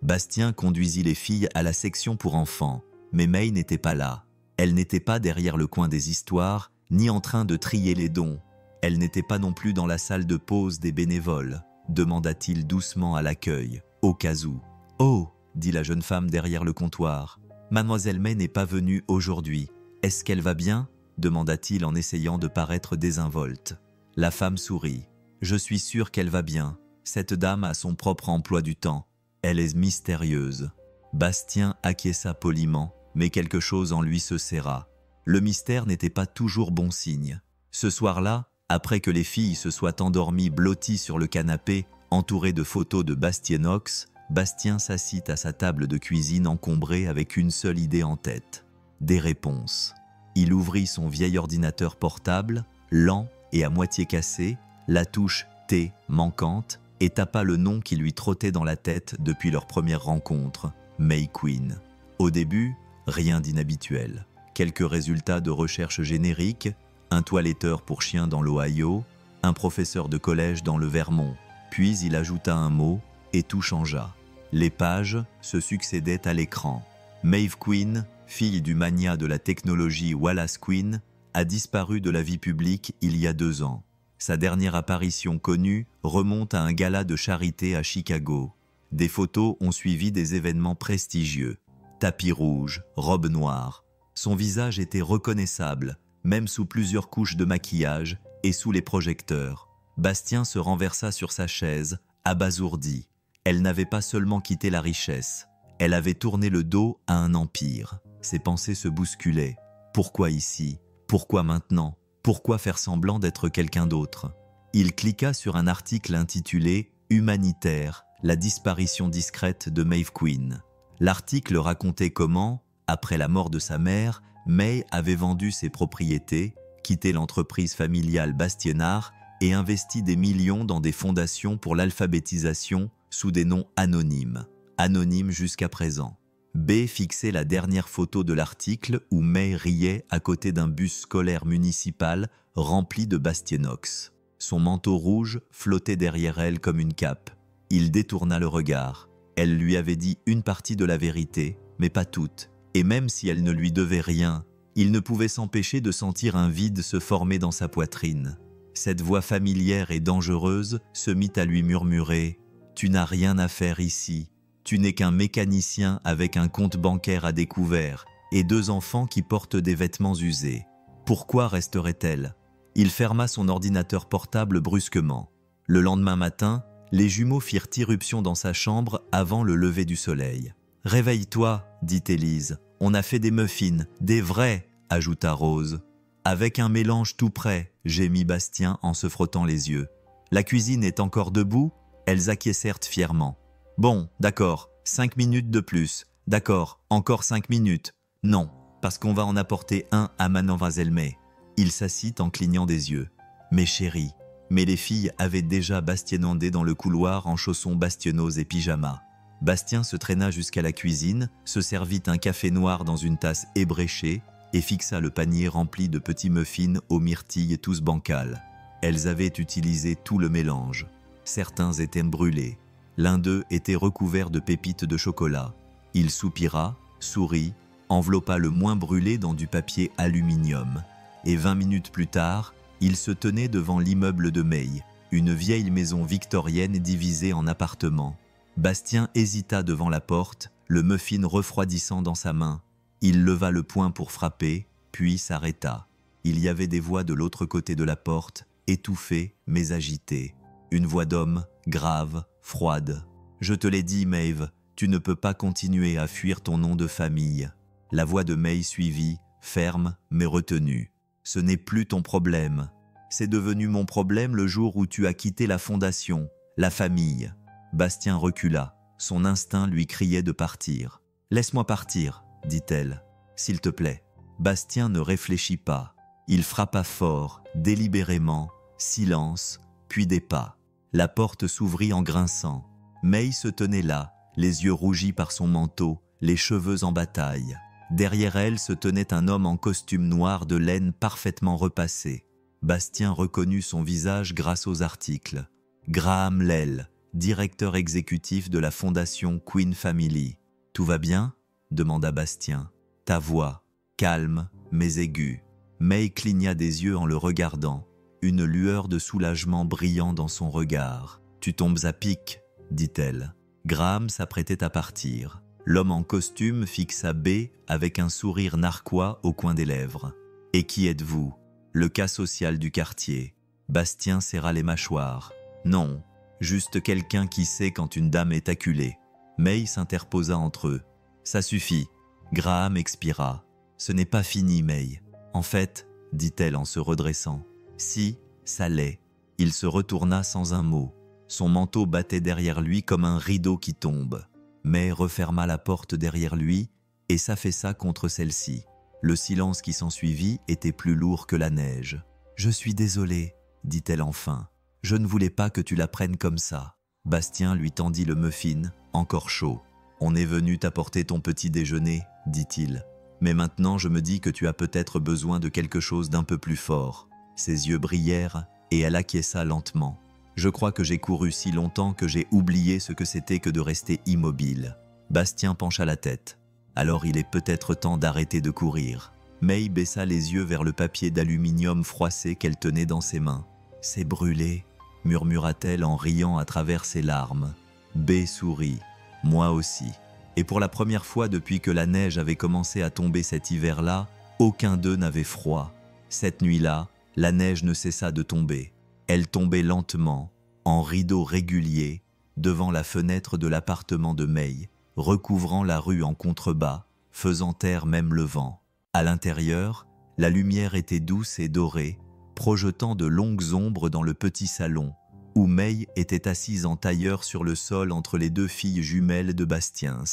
Bastien conduisit les filles à la section pour enfants, mais May n'était pas là. Elle n'était pas derrière le coin des histoires, ni en train de trier les dons. Elle n'était pas non plus dans la salle de pause des bénévoles, demanda-t-il doucement à l'accueil, au cas où. « Oh !» dit la jeune femme derrière le comptoir. « Mademoiselle May n'est pas venue aujourd'hui. Est-ce qu'elle va bien ?» demanda-t-il en essayant de paraître désinvolte. La femme sourit. « Je suis sûr qu'elle va bien. Cette dame a son propre emploi du temps. Elle est mystérieuse. » Bastien acquiesça poliment, mais quelque chose en lui se serra. Le mystère n'était pas toujours bon signe. Ce soir-là, après que les filles se soient endormies blotties sur le canapé, entourées de photos de Bastienox, Bastien s'assit à sa table de cuisine encombrée avec une seule idée en tête. Des réponses. Il ouvrit son vieil ordinateur portable, lent et à moitié cassé, la touche T manquante, et tapa le nom qui lui trottait dans la tête depuis leur première rencontre, May Quinn. Au début, rien d'inhabituel. Quelques résultats de recherche génériques, un toiletteur pour chien dans l'Ohio, un professeur de collège dans le Vermont. Puis il ajouta un mot et tout changea. Les pages se succédaient à l'écran. Maeve Quinn, fille du magnat de la technologie Wallace Quinn, a disparu de la vie publique il y a 2 ans. Sa dernière apparition connue remonte à un gala de charité à Chicago. Des photos ont suivi des événements prestigieux. Tapis rouge, robe noire. Son visage était reconnaissable, même sous plusieurs couches de maquillage et sous les projecteurs. Bastien se renversa sur sa chaise, abasourdi. Elle n'avait pas seulement quitté la richesse, elle avait tourné le dos à un empire. Ses pensées se bousculaient. Pourquoi ici? Pourquoi maintenant? Pourquoi faire semblant d'être quelqu'un d'autre? Il cliqua sur un article intitulé « Humanitaire, la disparition discrète de Maeve Quinn ». L'article racontait comment, après la mort de sa mère, May avait vendu ses propriétés, quitté l'entreprise familiale Bastienard et investi des millions dans des fondations pour l'alphabétisation sous des noms anonymes. Anonymes jusqu'à présent. B fixait la dernière photo de l'article où May riait à côté d'un bus scolaire municipal rempli de Bastienox. Son manteau rouge flottait derrière elle comme une cape. Il détourna le regard. Elle lui avait dit une partie de la vérité, mais pas toute. Et même si elle ne lui devait rien, il ne pouvait s'empêcher de sentir un vide se former dans sa poitrine. Cette voix familière et dangereuse se mit à lui murmurer « Tu n'as rien à faire ici. Tu n'es qu'un mécanicien avec un compte bancaire à découvert et 2 enfants qui portent des vêtements usés. Pourquoi resterait-elle » Il ferma son ordinateur portable brusquement. Le lendemain matin, les jumeaux firent irruption dans sa chambre avant le lever du soleil. « Réveille-toi, dit Élise. On a fait des muffins, des vrais, ajouta Rose. Avec un mélange tout prêt, gémit Bastien en se frottant les yeux. La cuisine est encore debout? Elles acquiescèrent fièrement. Bon, d'accord, 5 minutes de plus. D'accord, encore 5 minutes. Non, parce qu'on va en apporter un à Mademoiselle May. Il s'assit en clignant des yeux. Mais chérie, mais les filles avaient déjà bastiennandé dans le couloir en chaussons bastionneaux et pyjamas. Bastien se traîna jusqu'à la cuisine, se servit un café noir dans une tasse ébréchée et fixa le panier rempli de petits muffins aux myrtilles tous bancales. Elles avaient utilisé tout le mélange. Certains étaient brûlés. L'un d'eux était recouvert de pépites de chocolat. Il soupira, sourit, enveloppa le moins brûlé dans du papier aluminium. Et 20 minutes plus tard, il se tenait devant l'immeuble de May, une vieille maison victorienne divisée en appartements. Bastien hésita devant la porte, le muffin refroidissant dans sa main. Il leva le poing pour frapper, puis s'arrêta. Il y avait des voix de l'autre côté de la porte, étouffées mais agitées. Une voix d'homme, grave, froide. « Je te l'ai dit, Maeve, tu ne peux pas continuer à fuir ton nom de famille. » La voix de May suivit, ferme mais retenue. « Ce n'est plus ton problème. C'est devenu mon problème le jour où tu as quitté la fondation, la famille. » Bastien recula. Son instinct lui criait de partir. « Laisse-moi partir, » dit-elle. « S'il te plaît. » Bastien ne réfléchit pas. Il frappa fort, délibérément, Silence, puis des pas. La porte s'ouvrit en grinçant. May se tenait là, les yeux rougis par son manteau, les cheveux en bataille. Derrière elle se tenait un homme en costume noir de laine parfaitement repassé. Bastien reconnut son visage grâce aux articles. Graham Lell, directeur exécutif de la fondation Queen Family. « Tout va bien ?» demanda Bastien. Ta voix, calme mais aiguë. May cligna des yeux en le regardant, une lueur de soulagement brillant dans son regard. « Tu tombes à pic », dit-elle. Graham s'apprêtait à partir. L'homme en costume fixa B avec un sourire narquois au coin des lèvres. « Et qui êtes-vous » ? Le cas social du quartier. Bastien serra les mâchoires. « Non, juste quelqu'un qui sait quand une dame est acculée. » May s'interposa entre eux. « Ça suffit. » Graham expira. « Ce n'est pas fini, May. En fait, dit-elle en se redressant. Si, ça l'est. » Il se retourna sans un mot. Son manteau battait derrière lui comme un rideau qui tombe. May referma la porte derrière lui et s'affaissa contre celle-ci. Le silence qui s'ensuivit était plus lourd que la neige. « Je suis désolée, dit-elle enfin. Je ne voulais pas que tu la prennes comme ça. » Bastien lui tendit le muffin, encore chaud. « On est venu t'apporter ton petit déjeuner, dit-il. Mais maintenant je me dis que tu as peut-être besoin de quelque chose d'un peu plus fort. » Ses yeux brillèrent et elle acquiesça lentement. « Je crois que j'ai couru si longtemps que j'ai oublié ce que c'était que de rester immobile. » Bastien pencha la tête. « Alors il est peut-être temps d'arrêter de courir. » May baissa les yeux vers le papier d'aluminium froissé qu'elle tenait dans ses mains. « C'est brûlé, » murmura-t-elle en riant à travers ses larmes. B sourit. « Moi aussi. » Et pour la première fois depuis que la neige avait commencé à tomber cet hiver-là, aucun d'eux n'avait froid. Cette nuit-là, la neige ne cessa de tomber. Elle tombait lentement, en rideaux réguliers, devant la fenêtre de l'appartement de May, recouvrant la rue en contrebas, faisant taire même le vent. À l'intérieur, la lumière était douce et dorée, projetant de longues ombres dans le petit salon, où May était assise en tailleur sur le sol entre les deux filles jumelles de Bastiens.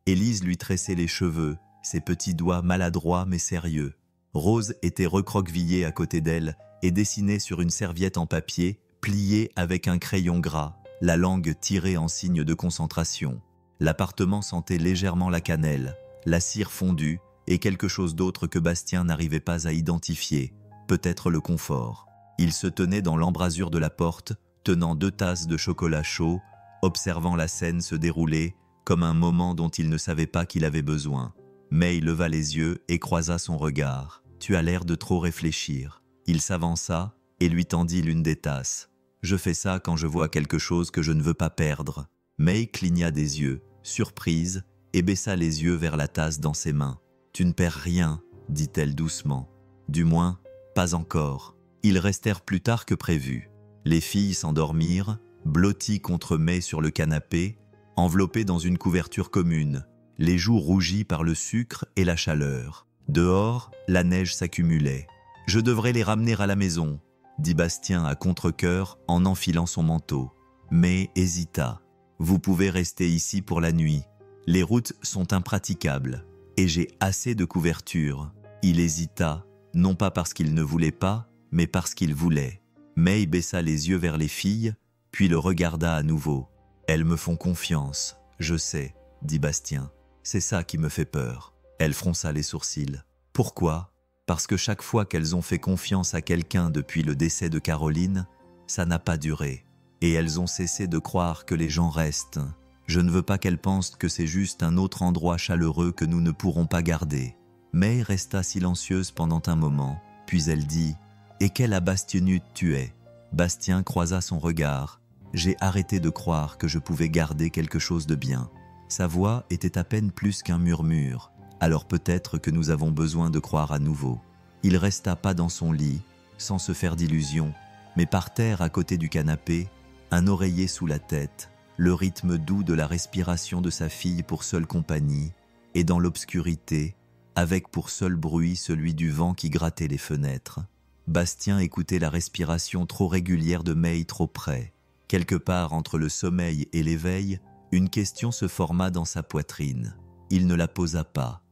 Élise lui tressait les cheveux, ses petits doigts maladroits mais sérieux. Rose était recroquevillée à côté d'elle et dessinait sur une serviette en papier, pliée avec un crayon gras, la langue tirée en signe de concentration. L'appartement sentait légèrement la cannelle, la cire fondue et quelque chose d'autre que Bastien n'arrivait pas à identifier, peut-être le confort. Il se tenait dans l'embrasure de la porte, tenant 2 tasses de chocolat chaud, observant la scène se dérouler comme un moment dont il ne savait pas qu'il avait besoin. May leva les yeux et croisa son regard. « Tu as l'air de trop réfléchir. » Il s'avança et lui tendit l'une des tasses. « Je fais ça quand je vois quelque chose que je ne veux pas perdre. » May cligna des yeux, surprise, et baissa les yeux vers la tasse dans ses mains. « Tu ne perds rien, » dit-elle doucement. « Du moins, pas encore. » Ils restèrent plus tard que prévu. Les filles s'endormirent, blotties contre May sur le canapé, enveloppées dans une couverture commune, les joues rougies par le sucre et la chaleur. Dehors, la neige s'accumulait. « Je devrais les ramener à la maison », dit Bastien à contre-cœur en enfilant son manteau. May hésita. « Vous pouvez rester ici pour la nuit. Les routes sont impraticables et j'ai assez de couverture. » Il hésita, non pas parce qu'il ne voulait pas, mais parce qu'il voulait. May baissa les yeux vers les filles, puis le regarda à nouveau. « Elles me font confiance, je sais, » dit Bastien. « C'est ça qui me fait peur. » Elle fronça les sourcils. « Pourquoi ? Parce que chaque fois qu'elles ont fait confiance à quelqu'un depuis le décès de Caroline, ça n'a pas duré. Et elles ont cessé de croire que les gens restent. Je ne veux pas qu'elles pensent que c'est juste un autre endroit chaleureux que nous ne pourrons pas garder. » May resta silencieuse pendant un moment, puis elle dit « Et quelle abastienute tu es ?» Bastien croisa son regard. « J'ai arrêté de croire que je pouvais garder quelque chose de bien. » Sa voix était à peine plus qu'un murmure. Alors peut-être que nous avons besoin de croire à nouveau. Il resta pas dans son lit, sans se faire d'illusions, mais par terre à côté du canapé, un oreiller sous la tête, le rythme doux de la respiration de sa fille pour seule compagnie, et dans l'obscurité, avec pour seul bruit celui du vent qui grattait les fenêtres. Bastien écoutait la respiration trop régulière de May trop près. Quelque part entre le sommeil et l'éveil, une question se forma dans sa poitrine. Il ne la posa pas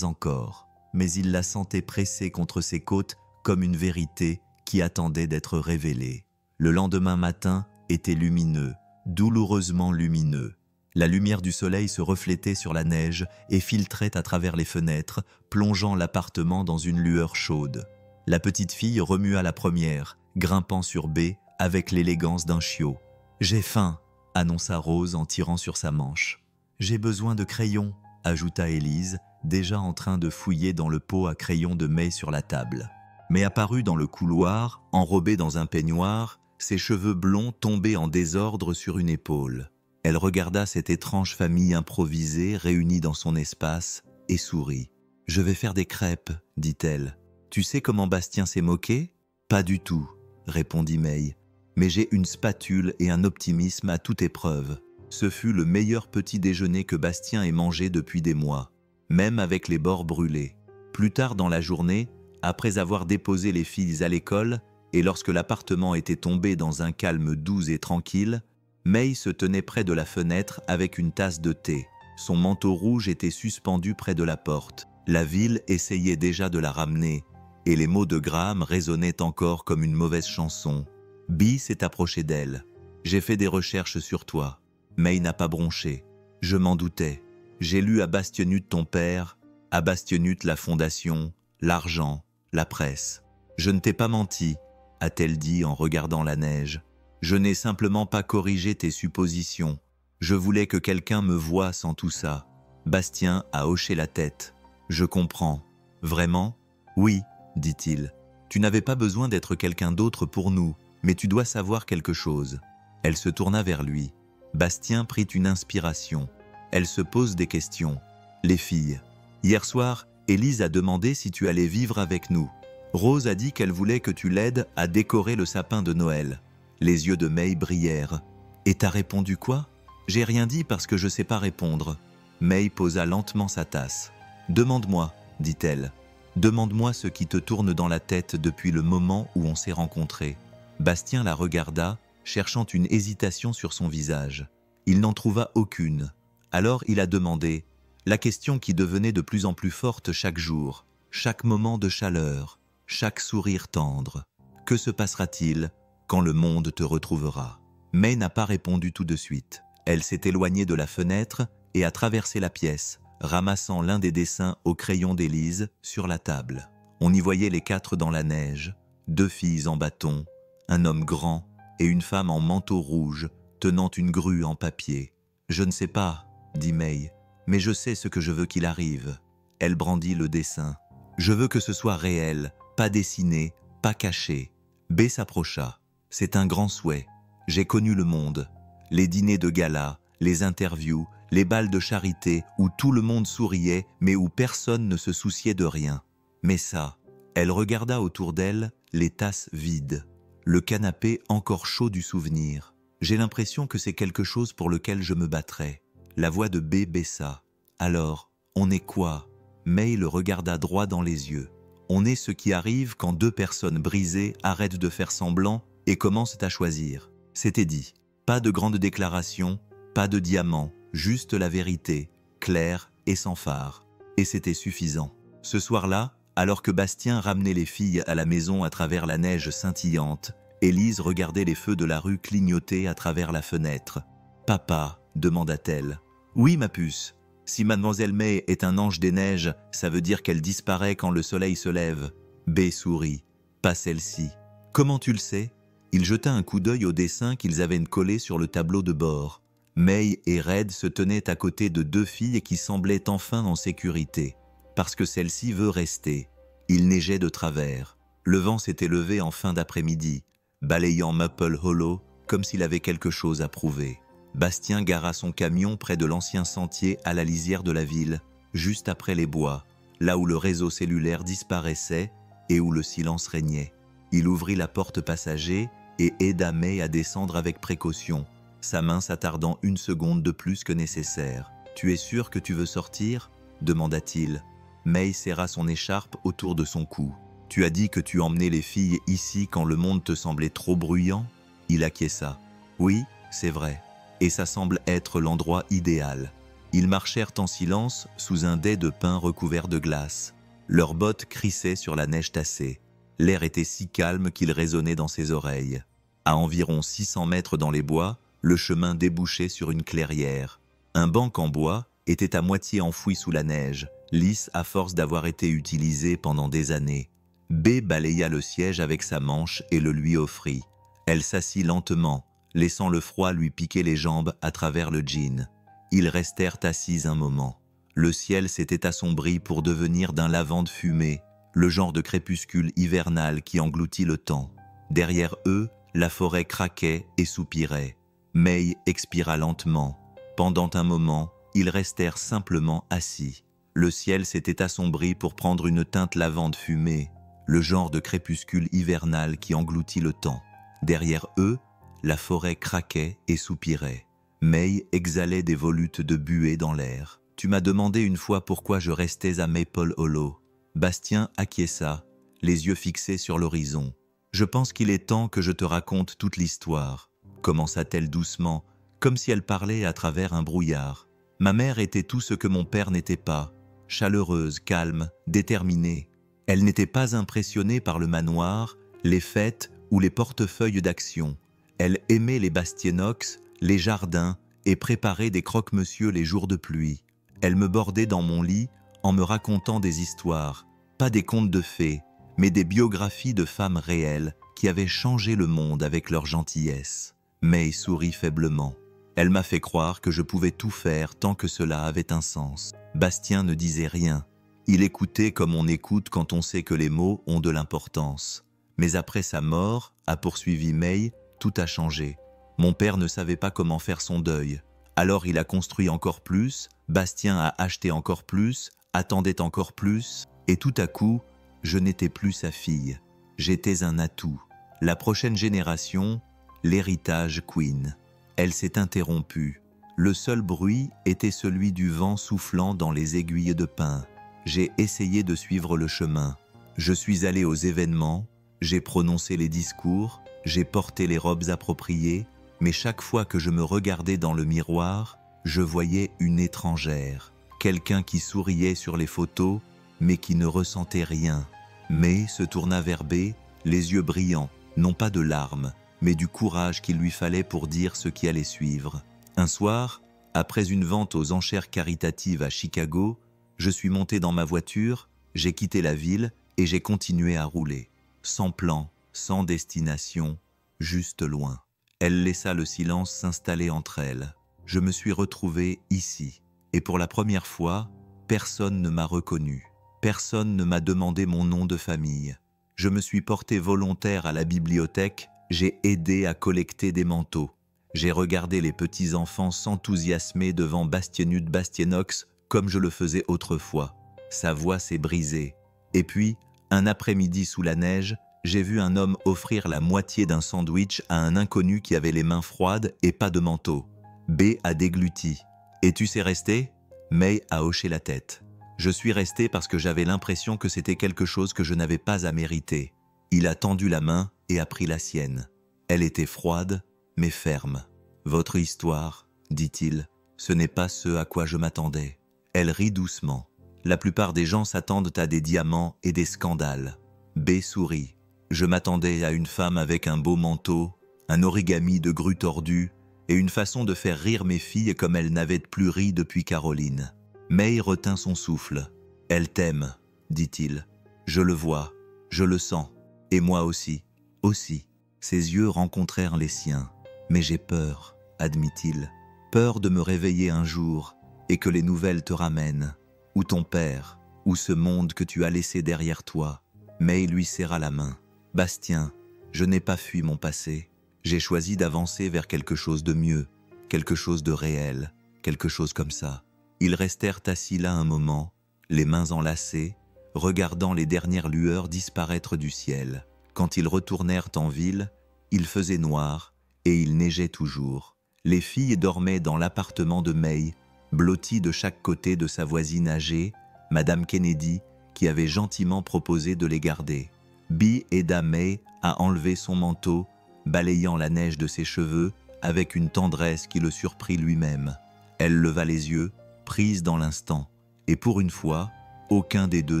encore, mais il la sentait pressée contre ses côtes comme une vérité qui attendait d'être révélé. Le lendemain matin était lumineux, douloureusement lumineux. La lumière du soleil se reflétait sur la neige et filtrait à travers les fenêtres, plongeant l'appartement dans une lueur chaude. La petite fille remua la première, grimpant sur B avec l'élégance d'un chiot. « J'ai faim !» annonça Rose en tirant sur sa manche. « J'ai besoin de crayons !» ajouta Élise, déjà en train de fouiller dans le pot à crayons de May sur la table. Mais apparut dans le couloir, enrobée dans un peignoir, ses cheveux blonds tombés en désordre sur une épaule. Elle regarda cette étrange famille improvisée réunie dans son espace et sourit. « Je vais faire des crêpes, dit-elle. Tu sais comment Bastien s'est moqué ? » « Pas du tout, répondit May. Mais j'ai une spatule et un optimisme à toute épreuve. Ce fut le meilleur petit déjeuner que Bastien ait mangé depuis des mois, même avec les bords brûlés. Plus tard dans la journée, après avoir déposé les filles à l'école, et lorsque l'appartement était tombé dans un calme doux et tranquille, May se tenait près de la fenêtre avec une tasse de thé. Son manteau rouge était suspendu près de la porte. La ville essayait déjà de la ramener, et les mots de Graham résonnaient encore comme une mauvaise chanson. Bee s'est approché d'elle. « J'ai fait des recherches sur toi. » May n'a pas bronché. « Je m'en doutais. J'ai lu à Bastienut ton père, à Bastienut la fondation, l'argent, la presse. Je ne t'ai pas menti, a-t-elle dit en regardant la neige. Je n'ai simplement pas corrigé tes suppositions. Je voulais que quelqu'un me voie sans tout ça. Bastien a hoché la tête. Je comprends. Vraiment ? Oui, dit-il. Tu n'avais pas besoin d'être quelqu'un d'autre pour nous, mais tu dois savoir quelque chose. Elle se tourna vers lui. Bastien prit une inspiration. Elle se pose des questions. Les filles. Hier soir, Élise a demandé si tu allais vivre avec nous. Rose a dit qu'elle voulait que tu l'aides à décorer le sapin de Noël. Les yeux de May brillèrent. Et t'as répondu quoi ? J'ai rien dit parce que je sais pas répondre. May posa lentement sa tasse. Demande-moi, dit-elle. Demande-moi ce qui te tourne dans la tête depuis le moment où on s'est rencontrés. Bastien la regarda, cherchant une hésitation sur son visage. Il n'en trouva aucune. Alors il a demandé, la question qui devenait de plus en plus forte chaque jour, chaque moment de chaleur, chaque sourire tendre. Que se passera-t-il quand le monde te retrouvera ? May n'a pas répondu tout de suite. Elle s'est éloignée de la fenêtre et a traversé la pièce, ramassant l'un des dessins au crayon d'Élise sur la table. On y voyait les quatre dans la neige, 2 filles en bâton, un homme grand et une femme en manteau rouge tenant une grue en papier. « Je ne sais pas, » dit May, « mais je sais ce que je veux qu'il arrive. » Elle brandit le dessin. « Je veux que ce soit réel, pas dessiné, pas caché. » B s'approcha. « C'est un grand souhait. J'ai connu le monde. Les dîners de gala, les interviews, les bals de charité où tout le monde souriait mais où personne ne se souciait de rien. Mais ça, » elle regarda autour d'elle les tasses vides, le canapé encore chaud du souvenir. « J'ai l'impression que c'est quelque chose pour lequel je me battrai. » La voix de B baissa. « Alors, on est quoi ?» May le regarda droit dans les yeux. « On est ce qui arrive quand 2 personnes brisées arrêtent de faire semblant et commencent à choisir. » C'était dit. Pas de grandes déclarations, pas de diamants, juste la vérité, claire et sans phare. Et c'était suffisant. Ce soir-là, alors que Bastien ramenait les filles à la maison à travers la neige scintillante, Élise regardait les feux de la rue clignoter à travers la fenêtre. « Papa » demanda-t-elle. « Oui, ma puce. Si Mademoiselle May est un ange des neiges, ça veut dire qu'elle disparaît quand le soleil se lève. » B sourit. « Pas celle-ci. »« Comment tu le sais ?» Il jeta un coup d'œil au dessin qu'ils avaient collé sur le tableau de bord. May et Red se tenaient à côté de 2 filles qui semblaient enfin en sécurité. Parce que celle-ci veut rester. Il neigeait de travers. Le vent s'était levé en fin d'après-midi, balayant Maple Hollow comme s'il avait quelque chose à prouver. Bastien gara son camion près de l'ancien sentier à la lisière de la ville, juste après les bois, là où le réseau cellulaire disparaissait et où le silence régnait. Il ouvrit la porte passager et aida May à descendre avec précaution, sa main s'attardant 1 seconde de plus que nécessaire. « Tu es sûr que tu veux sortir ?» demanda-t-il. May serra son écharpe autour de son cou. « Tu as dit que tu emmenais les filles ici quand le monde te semblait trop bruyant ?» Il acquiesça. « Oui, c'est vrai. Et ça semble être l'endroit idéal. » Ils marchèrent en silence sous un dais de pin recouvert de glace. Leurs bottes crissaient sur la neige tassée. L'air était si calme qu'il résonnait dans ses oreilles. À environ 600 mètres dans les bois, le chemin débouchait sur une clairière. Un banc en bois était à moitié enfoui sous la neige, lisse à force d'avoir été utilisé pendant des années. B balaya le siège avec sa manche et le lui offrit. Elle s'assit lentement, laissant le froid lui piquer les jambes à travers le jean. Ils restèrent assis un moment. Le ciel s'était assombri pour devenir d'un lavande fumé, le genre de crépuscule hivernal qui engloutit le temps. Derrière eux, la forêt craquait et soupirait. May expira lentement. Pendant un moment, ils restèrent simplement assis. Le ciel s'était assombri pour prendre une teinte lavande fumée, le genre de crépuscule hivernal qui engloutit le temps. Derrière eux, la forêt craquait et soupirait. May exhalait des volutes de buée dans l'air. « Tu m'as demandé une fois pourquoi je restais à Maple Hollow. » Bastien acquiesça, les yeux fixés sur l'horizon. « Je pense qu'il est temps que je te raconte toute l'histoire. » Commença-t-elle doucement, comme si elle parlait à travers un brouillard. « Ma mère était tout ce que mon père n'était pas. Chaleureuse, calme, déterminée. Elle n'était pas impressionnée par le manoir, les fêtes ou les portefeuilles d'action. Elle aimait les Bastienox, les jardins et préparait des croque-monsieur les jours de pluie. Elle me bordait dans mon lit en me racontant des histoires, pas des contes de fées, mais des biographies de femmes réelles qui avaient changé le monde avec leur gentillesse. » May sourit faiblement. Elle m'a fait croire que je pouvais tout faire tant que cela avait un sens. Bastien ne disait rien. Il écoutait comme on écoute quand on sait que les mots ont de l'importance. Mais après sa mort, a poursuivi May, tout a changé. Mon père ne savait pas comment faire son deuil. Alors il a construit encore plus, Bastien a acheté encore plus, attendait encore plus, et tout à coup, je n'étais plus sa fille. J'étais un atout. La prochaine génération, l'héritage Queen. Elle s'est interrompue. Le seul bruit était celui du vent soufflant dans les aiguilles de pin. J'ai essayé de suivre le chemin. Je suis allé aux événements, j'ai prononcé les discours, j'ai porté les robes appropriées, mais chaque fois que je me regardais dans le miroir, je voyais une étrangère, quelqu'un qui souriait sur les photos, mais qui ne ressentait rien. May se tourna vers B, les yeux brillants, non pas de larmes, mais du courage qu'il lui fallait pour dire ce qui allait suivre. Un soir, après une vente aux enchères caritatives à Chicago, je suis monté dans ma voiture, j'ai quitté la ville et j'ai continué à rouler. Sans plan, sans destination, juste loin. Elle laissa le silence s'installer entre elles. Je me suis retrouvé ici. Et pour la première fois, personne ne m'a reconnu. Personne ne m'a demandé mon nom de famille. Je me suis porté volontaire à la bibliothèque, j'ai aidé à collecter des manteaux. J'ai regardé les petits-enfants s'enthousiasmer devant Bastienut Bastienox comme je le faisais autrefois. Sa voix s'est brisée. Et puis, un après-midi sous la neige, j'ai vu un homme offrir la moitié d'un sandwich à un inconnu qui avait les mains froides et pas de manteau. B a dégluti. « Et tu sais rester ?» May a hoché la tête. Je suis resté parce que j'avais l'impression que c'était quelque chose que je n'avais pas à mériter. Il a tendu la main et a pris la sienne. Elle était froide, mais ferme. « Votre histoire, dit-il, ce n'est pas ce à quoi je m'attendais. » Elle rit doucement. La plupart des gens s'attendent à des diamants et des scandales. B sourit. Je m'attendais à une femme avec un beau manteau, un origami de grue tordue et une façon de faire rire mes filles comme elles n'avaient plus ri depuis Caroline. May retint son souffle. « Elle t'aime, dit-il. Je le vois, je le sens. Et moi aussi, aussi. » Ses yeux rencontrèrent les siens. « Mais j'ai peur, admit-il. Peur de me réveiller un jour et que les nouvelles te ramènent. Ou ton père, ou ce monde que tu as laissé derrière toi. » May lui serra la main. « Bastien, je n'ai pas fui mon passé. J'ai choisi d'avancer vers quelque chose de mieux, quelque chose de réel, quelque chose comme ça. » Ils restèrent assis là un moment, les mains enlacées, regardant les dernières lueurs disparaître du ciel. Quand ils retournèrent en ville, il faisait noir et il neigeait toujours. Les filles dormaient dans l'appartement de May, blotties de chaque côté de sa voisine âgée, Madame Kennedy, qui avait gentiment proposé de les garder. Bee aida May à enlever son manteau, balayant la neige de ses cheveux avec une tendresse qui le surprit lui-même. Elle leva les yeux, prise dans l'instant, et pour une fois, aucun des deux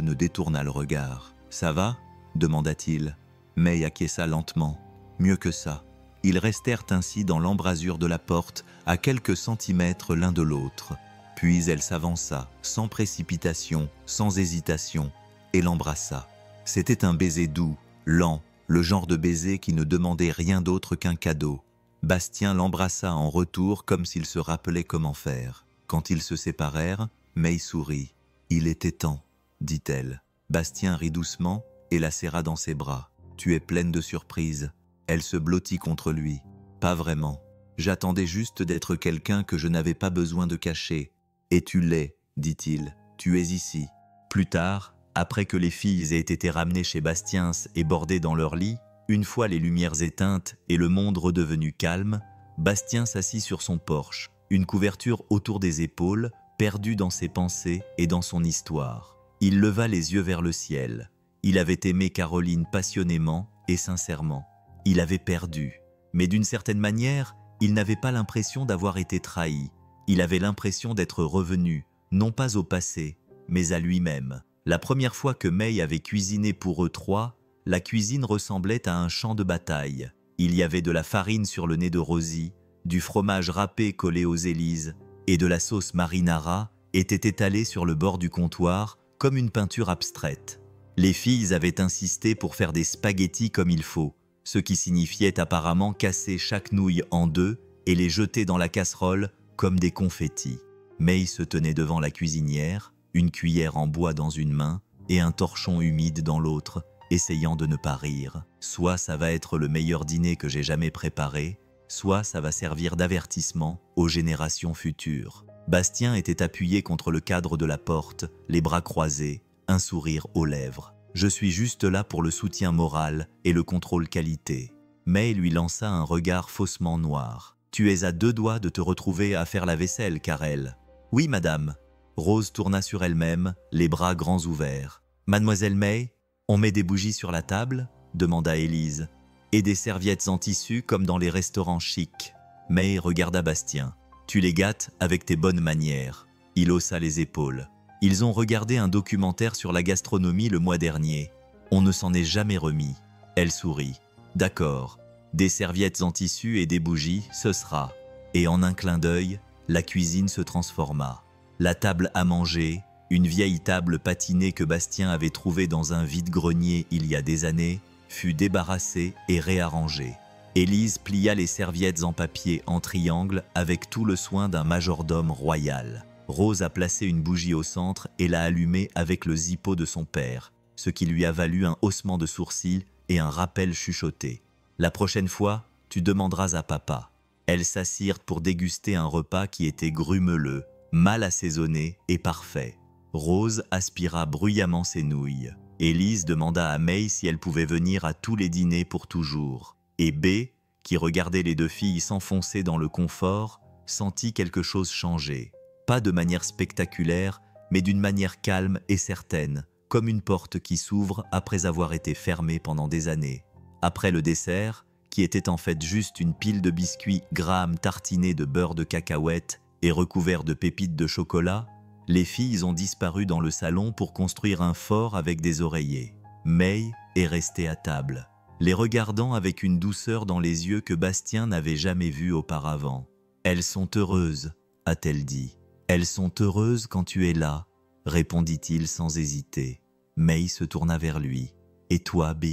ne détourna le regard. « Ça va ?» demanda-t-il. May acquiesça lentement. Mieux que ça. Ils restèrent ainsi dans l'embrasure de la porte, à quelques centimètres l'un de l'autre. Puis elle s'avança, sans précipitation, sans hésitation, et l'embrassa. C'était un baiser doux, lent, le genre de baiser qui ne demandait rien d'autre qu'un cadeau. Bastien l'embrassa en retour comme s'il se rappelait comment faire. Quand ils se séparèrent, May sourit. « Il était temps », dit-elle. Bastien rit doucement et la serra dans ses bras. « Tu es pleine de surprises. » Elle se blottit contre lui. « Pas vraiment. J'attendais juste d'être quelqu'un que je n'avais pas besoin de cacher. Et tu l'es, dit-il. Tu es ici. » Plus tard, après que les filles aient été ramenées chez Bastiens et bordées dans leur lit, une fois les lumières éteintes et le monde redevenu calme, Bastien s'assit sur son porche, une couverture autour des épaules, perdu dans ses pensées et dans son histoire. Il leva les yeux vers le ciel. Il avait aimé Caroline passionnément et sincèrement. Il avait perdu, mais d'une certaine manière, il n'avait pas l'impression d'avoir été trahi. Il avait l'impression d'être revenu, non pas au passé, mais à lui-même. La première fois que May avait cuisiné pour eux trois, la cuisine ressemblait à un champ de bataille. Il y avait de la farine sur le nez de Rosie, du fromage râpé collé aux élises, et de la sauce marinara était étalée sur le bord du comptoir comme une peinture abstraite. Les filles avaient insisté pour faire des spaghettis comme il faut, ce qui signifiait apparemment casser chaque nouille en deux et les jeter dans la casserole comme des confettis. May se tenait devant la cuisinière, une cuillère en bois dans une main et un torchon humide dans l'autre, essayant de ne pas rire. Soit ça va être le meilleur dîner que j'ai jamais préparé, soit ça va servir d'avertissement aux générations futures. Bastien était appuyé contre le cadre de la porte, les bras croisés, un sourire aux lèvres. « Je suis juste là pour le soutien moral et le contrôle qualité. » May lui lança un regard faussement noir. « Tu es à deux doigts de te retrouver à faire la vaisselle, Karel. »« Oui, madame. » Rose tourna sur elle-même, les bras grands ouverts. « Mademoiselle May, on met des bougies sur la table ?» demanda Élise. « Et des serviettes en tissu comme dans les restaurants chics. » May regarda Bastien. « Tu les gâtes avec tes bonnes manières. » Il haussa les épaules. Ils ont regardé un documentaire sur la gastronomie le mois dernier. On ne s'en est jamais remis. Elle sourit. « D'accord. Des serviettes en tissu et des bougies, ce sera. » Et en un clin d'œil, la cuisine se transforma. La table à manger, une vieille table patinée que Bastien avait trouvée dans un vide-grenier il y a des années, fut débarrassée et réarrangée. Élise plia les serviettes en papier en triangle avec tout le soin d'un majordome royal. Rose a placé une bougie au centre et l'a allumée avec le zippo de son père, ce qui lui a valu un haussement de sourcils et un rappel chuchoté. « La prochaine fois, tu demanderas à papa. » Elles s'assirent pour déguster un repas qui était grumeleux, mal assaisonné et parfait. Rose aspira bruyamment ses nouilles. Élise demanda à May si elle pouvait venir à tous les dîners pour toujours. Et B, qui regardait les deux filles s'enfoncer dans le confort, sentit quelque chose changer. Pas de manière spectaculaire, mais d'une manière calme et certaine, comme une porte qui s'ouvre après avoir été fermée pendant des années. Après le dessert, qui était en fait juste une pile de biscuits Graham tartinés de beurre de cacahuète et recouverts de pépites de chocolat, les filles ont disparu dans le salon pour construire un fort avec des oreillers. May est restée à table, les regardant avec une douceur dans les yeux que Bastien n'avait jamais vue auparavant. « Elles sont heureuses, a-t-elle dit. « Elles sont heureuses quand tu es là, répondit-il sans hésiter. May se tourna vers lui. « Et toi, B ?»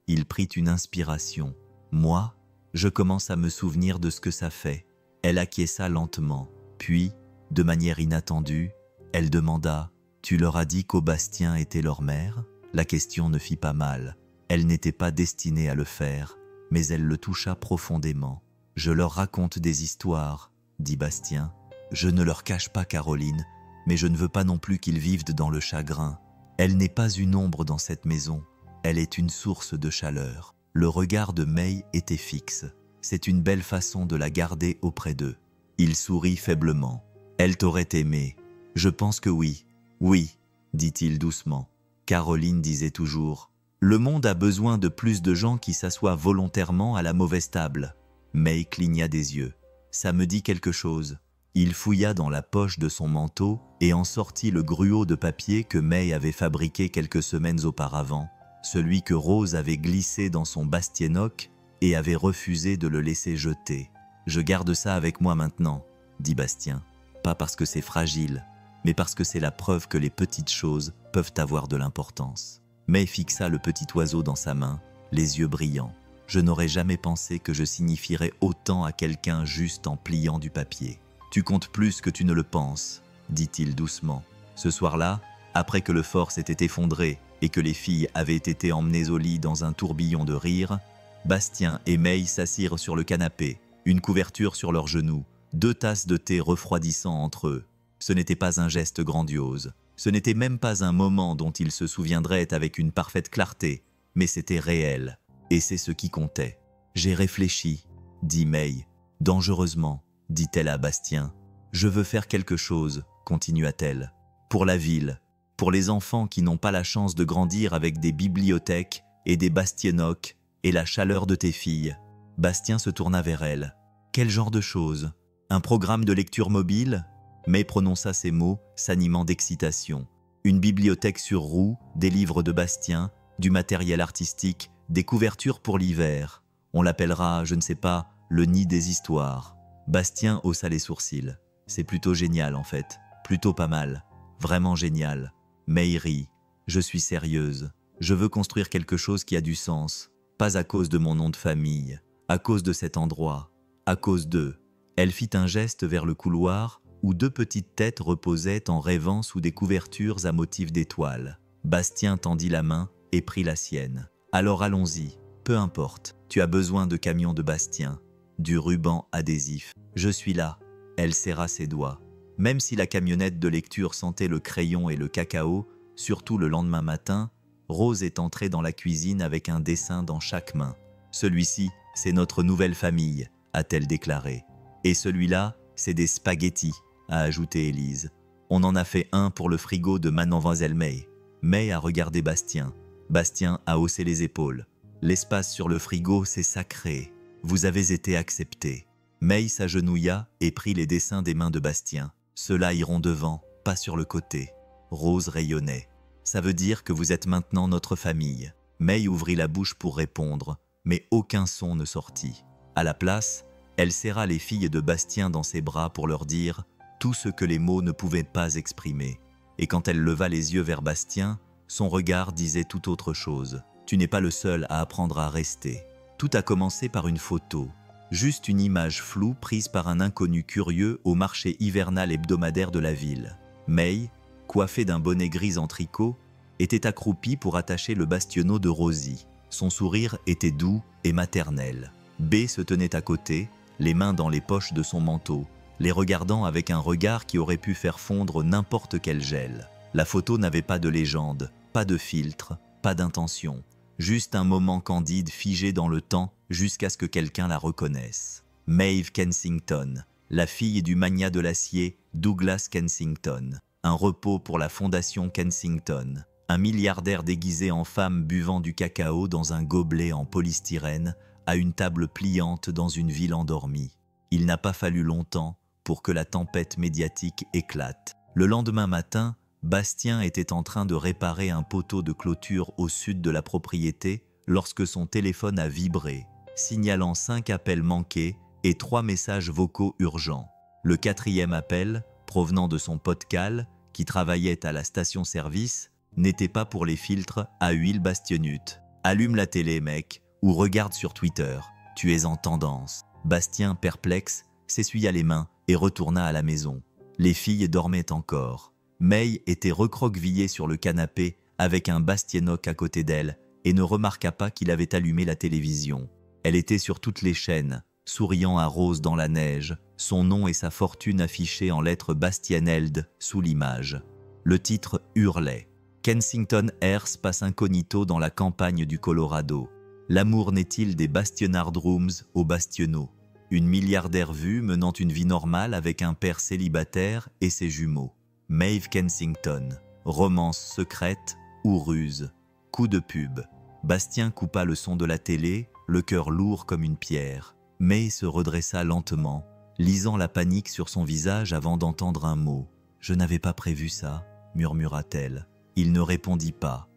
Il prit une inspiration. « Moi, je commence à me souvenir de ce que ça fait. » Elle acquiesça lentement. Puis, de manière inattendue, elle demanda « Tu leur as dit qu'Aubastien était leur mère ?» La question ne fit pas mal. Elle n'était pas destinée à le faire, mais elle le toucha profondément. « Je leur raconte des histoires, » dit Bastien. « Je ne leur cache pas Caroline, mais je ne veux pas non plus qu'ils vivent dans le chagrin. Elle n'est pas une ombre dans cette maison, elle est une source de chaleur. » Le regard de May était fixe. C'est une belle façon de la garder auprès d'eux. Il sourit faiblement. « Elle t'aurait aimé. »« Je pense que oui. »« Oui, » dit-il doucement. Caroline disait toujours « Le monde a besoin de plus de gens qui s'assoient volontairement à la mauvaise table. » May cligna des yeux. « Ça me dit quelque chose. » Il fouilla dans la poche de son manteau et en sortit le gruau de papier que May avait fabriqué quelques semaines auparavant. celui que Rose avait glissé dans son bastiennoc et avait refusé de le laisser jeter. « Je garde ça avec moi maintenant, » dit Bastien. « Pas parce que c'est fragile, mais parce que c'est la preuve que les petites choses peuvent avoir de l'importance. » May fixa le petit oiseau dans sa main, les yeux brillants. « Je n'aurais jamais pensé que je signifierais autant à quelqu'un juste en pliant du papier. »« Tu comptes plus que tu ne le penses, » dit-il doucement. Ce soir-là, après que le fort s'était effondré et que les filles avaient été emmenées au lit dans un tourbillon de rire, Bastien et May s'assirent sur le canapé, une couverture sur leurs genoux, 2 tasses de thé refroidissant entre eux. Ce n'était pas un geste grandiose, ce n'était même pas un moment dont ils se souviendraient avec une parfaite clarté, mais c'était réel, et c'est ce qui comptait. « J'ai réfléchi, » dit May. « Dangereusement, » dit-elle à Bastien. « Je veux faire quelque chose, » continua-t-elle. « Pour la ville, pour les enfants qui n'ont pas la chance de grandir avec des bibliothèques et des bastiennocs et la chaleur de tes filles. » Bastien se tourna vers elle. « Quel genre de choses? Un programme de lecture mobile ?» May prononça ces mots, s'animant d'excitation. Une bibliothèque sur roues, des livres de Bastien, du matériel artistique, des couvertures pour l'hiver. On l'appellera, je ne sais pas, le nid des histoires. Bastien haussa les sourcils. C'est plutôt génial en fait, plutôt pas mal, vraiment génial. May rit. Je suis sérieuse. Je veux construire quelque chose qui a du sens, pas à cause de mon nom de famille, à cause de cet endroit, à cause d'eux. Elle fit un geste vers le couloir où 2 petites têtes reposaient en rêvant sous des couvertures à motifs d'étoiles. Bastien tendit la main et prit la sienne. « Alors allons-y, peu importe, tu as besoin de camions de Bastien, du ruban adhésif. Je suis là. » Elle serra ses doigts. Même si la camionnette de lecture sentait le crayon et le cacao, surtout le lendemain matin, Rose est entrée dans la cuisine avec un dessin dans chaque main. « Celui-ci, c'est notre nouvelle famille, » a-t-elle déclaré. « Et celui-là, c'est des spaghettis, » a ajouté Élise. « On en a fait un pour le frigo de Mademoiselle May. » May a regardé Bastien. Bastien a haussé les épaules. « L'espace sur le frigo, c'est sacré. Vous avez été accepté. » May s'agenouilla et prit les dessins des mains de Bastien. « Ceux-là iront devant, pas sur le côté. » Rose rayonnait. « Ça veut dire que vous êtes maintenant notre famille. » May ouvrit la bouche pour répondre, mais aucun son ne sortit. À la place, elle serra les filles de Bastien dans ses bras pour leur dire tout ce que les mots ne pouvaient pas exprimer. Et quand elle leva les yeux vers Bastien, son regard disait tout autre chose. « Tu n'es pas le seul à apprendre à rester. » Tout a commencé par une photo. Juste une image floue prise par un inconnu curieux au marché hivernal hebdomadaire de la ville. May, coiffée d'un bonnet gris en tricot, était accroupie pour attacher le bastionneau de Rosie. Son sourire était doux et maternel. B se tenait à côté, les mains dans les poches de son manteau, les regardant avec un regard qui aurait pu faire fondre n'importe quel gel. La photo n'avait pas de légende, pas de filtre, pas d'intention. Juste un moment candide figé dans le temps jusqu'à ce que quelqu'un la reconnaisse. Maeve Kensington, la fille du magnat de l'acier Douglas Kensington. Un repos pour la fondation Kensington. Un milliardaire déguisé en femme buvant du cacao dans un gobelet en polystyrène à une table pliante dans une ville endormie. Il n'a pas fallu longtemps pour que la tempête médiatique éclate. Le lendemain matin, Bastien était en train de réparer un poteau de clôture au sud de la propriété lorsque son téléphone a vibré, signalant 5 appels manqués et 3 messages vocaux urgents. Le 4e appel, provenant de son pote Cal, qui travaillait à la station-service, n'était pas pour les filtres à huile Bastionnut. « Allume la télé, mec, ou regarde sur Twitter, tu es en tendance. » Bastien, perplexe, s'essuya les mains et retourna à la maison. Les filles dormaient encore. May était recroquevillée sur le canapé avec un bastiennoc à côté d'elle et ne remarqua pas qu'il avait allumé la télévision. Elle était sur toutes les chaînes, souriant à Rose dans la neige, son nom et sa fortune affichés en lettres bastianeldes sous l'image. Le titre hurlait. Kensington Heirs passe incognito dans la campagne du Colorado. L'amour n'est-il des Bastionard Rooms aux Bastionneaux? Une milliardaire vue menant une vie normale avec un père célibataire et ses jumeaux. Maeve Kensington, romance secrète ou ruse? Coup de pub. Bastien coupa le son de la télé, le cœur lourd comme une pierre. May se redressa lentement, lisant la panique sur son visage avant d'entendre un mot. « Je n'avais pas prévu ça », murmura-t-elle. Il ne répondit pas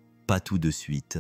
tout de suite.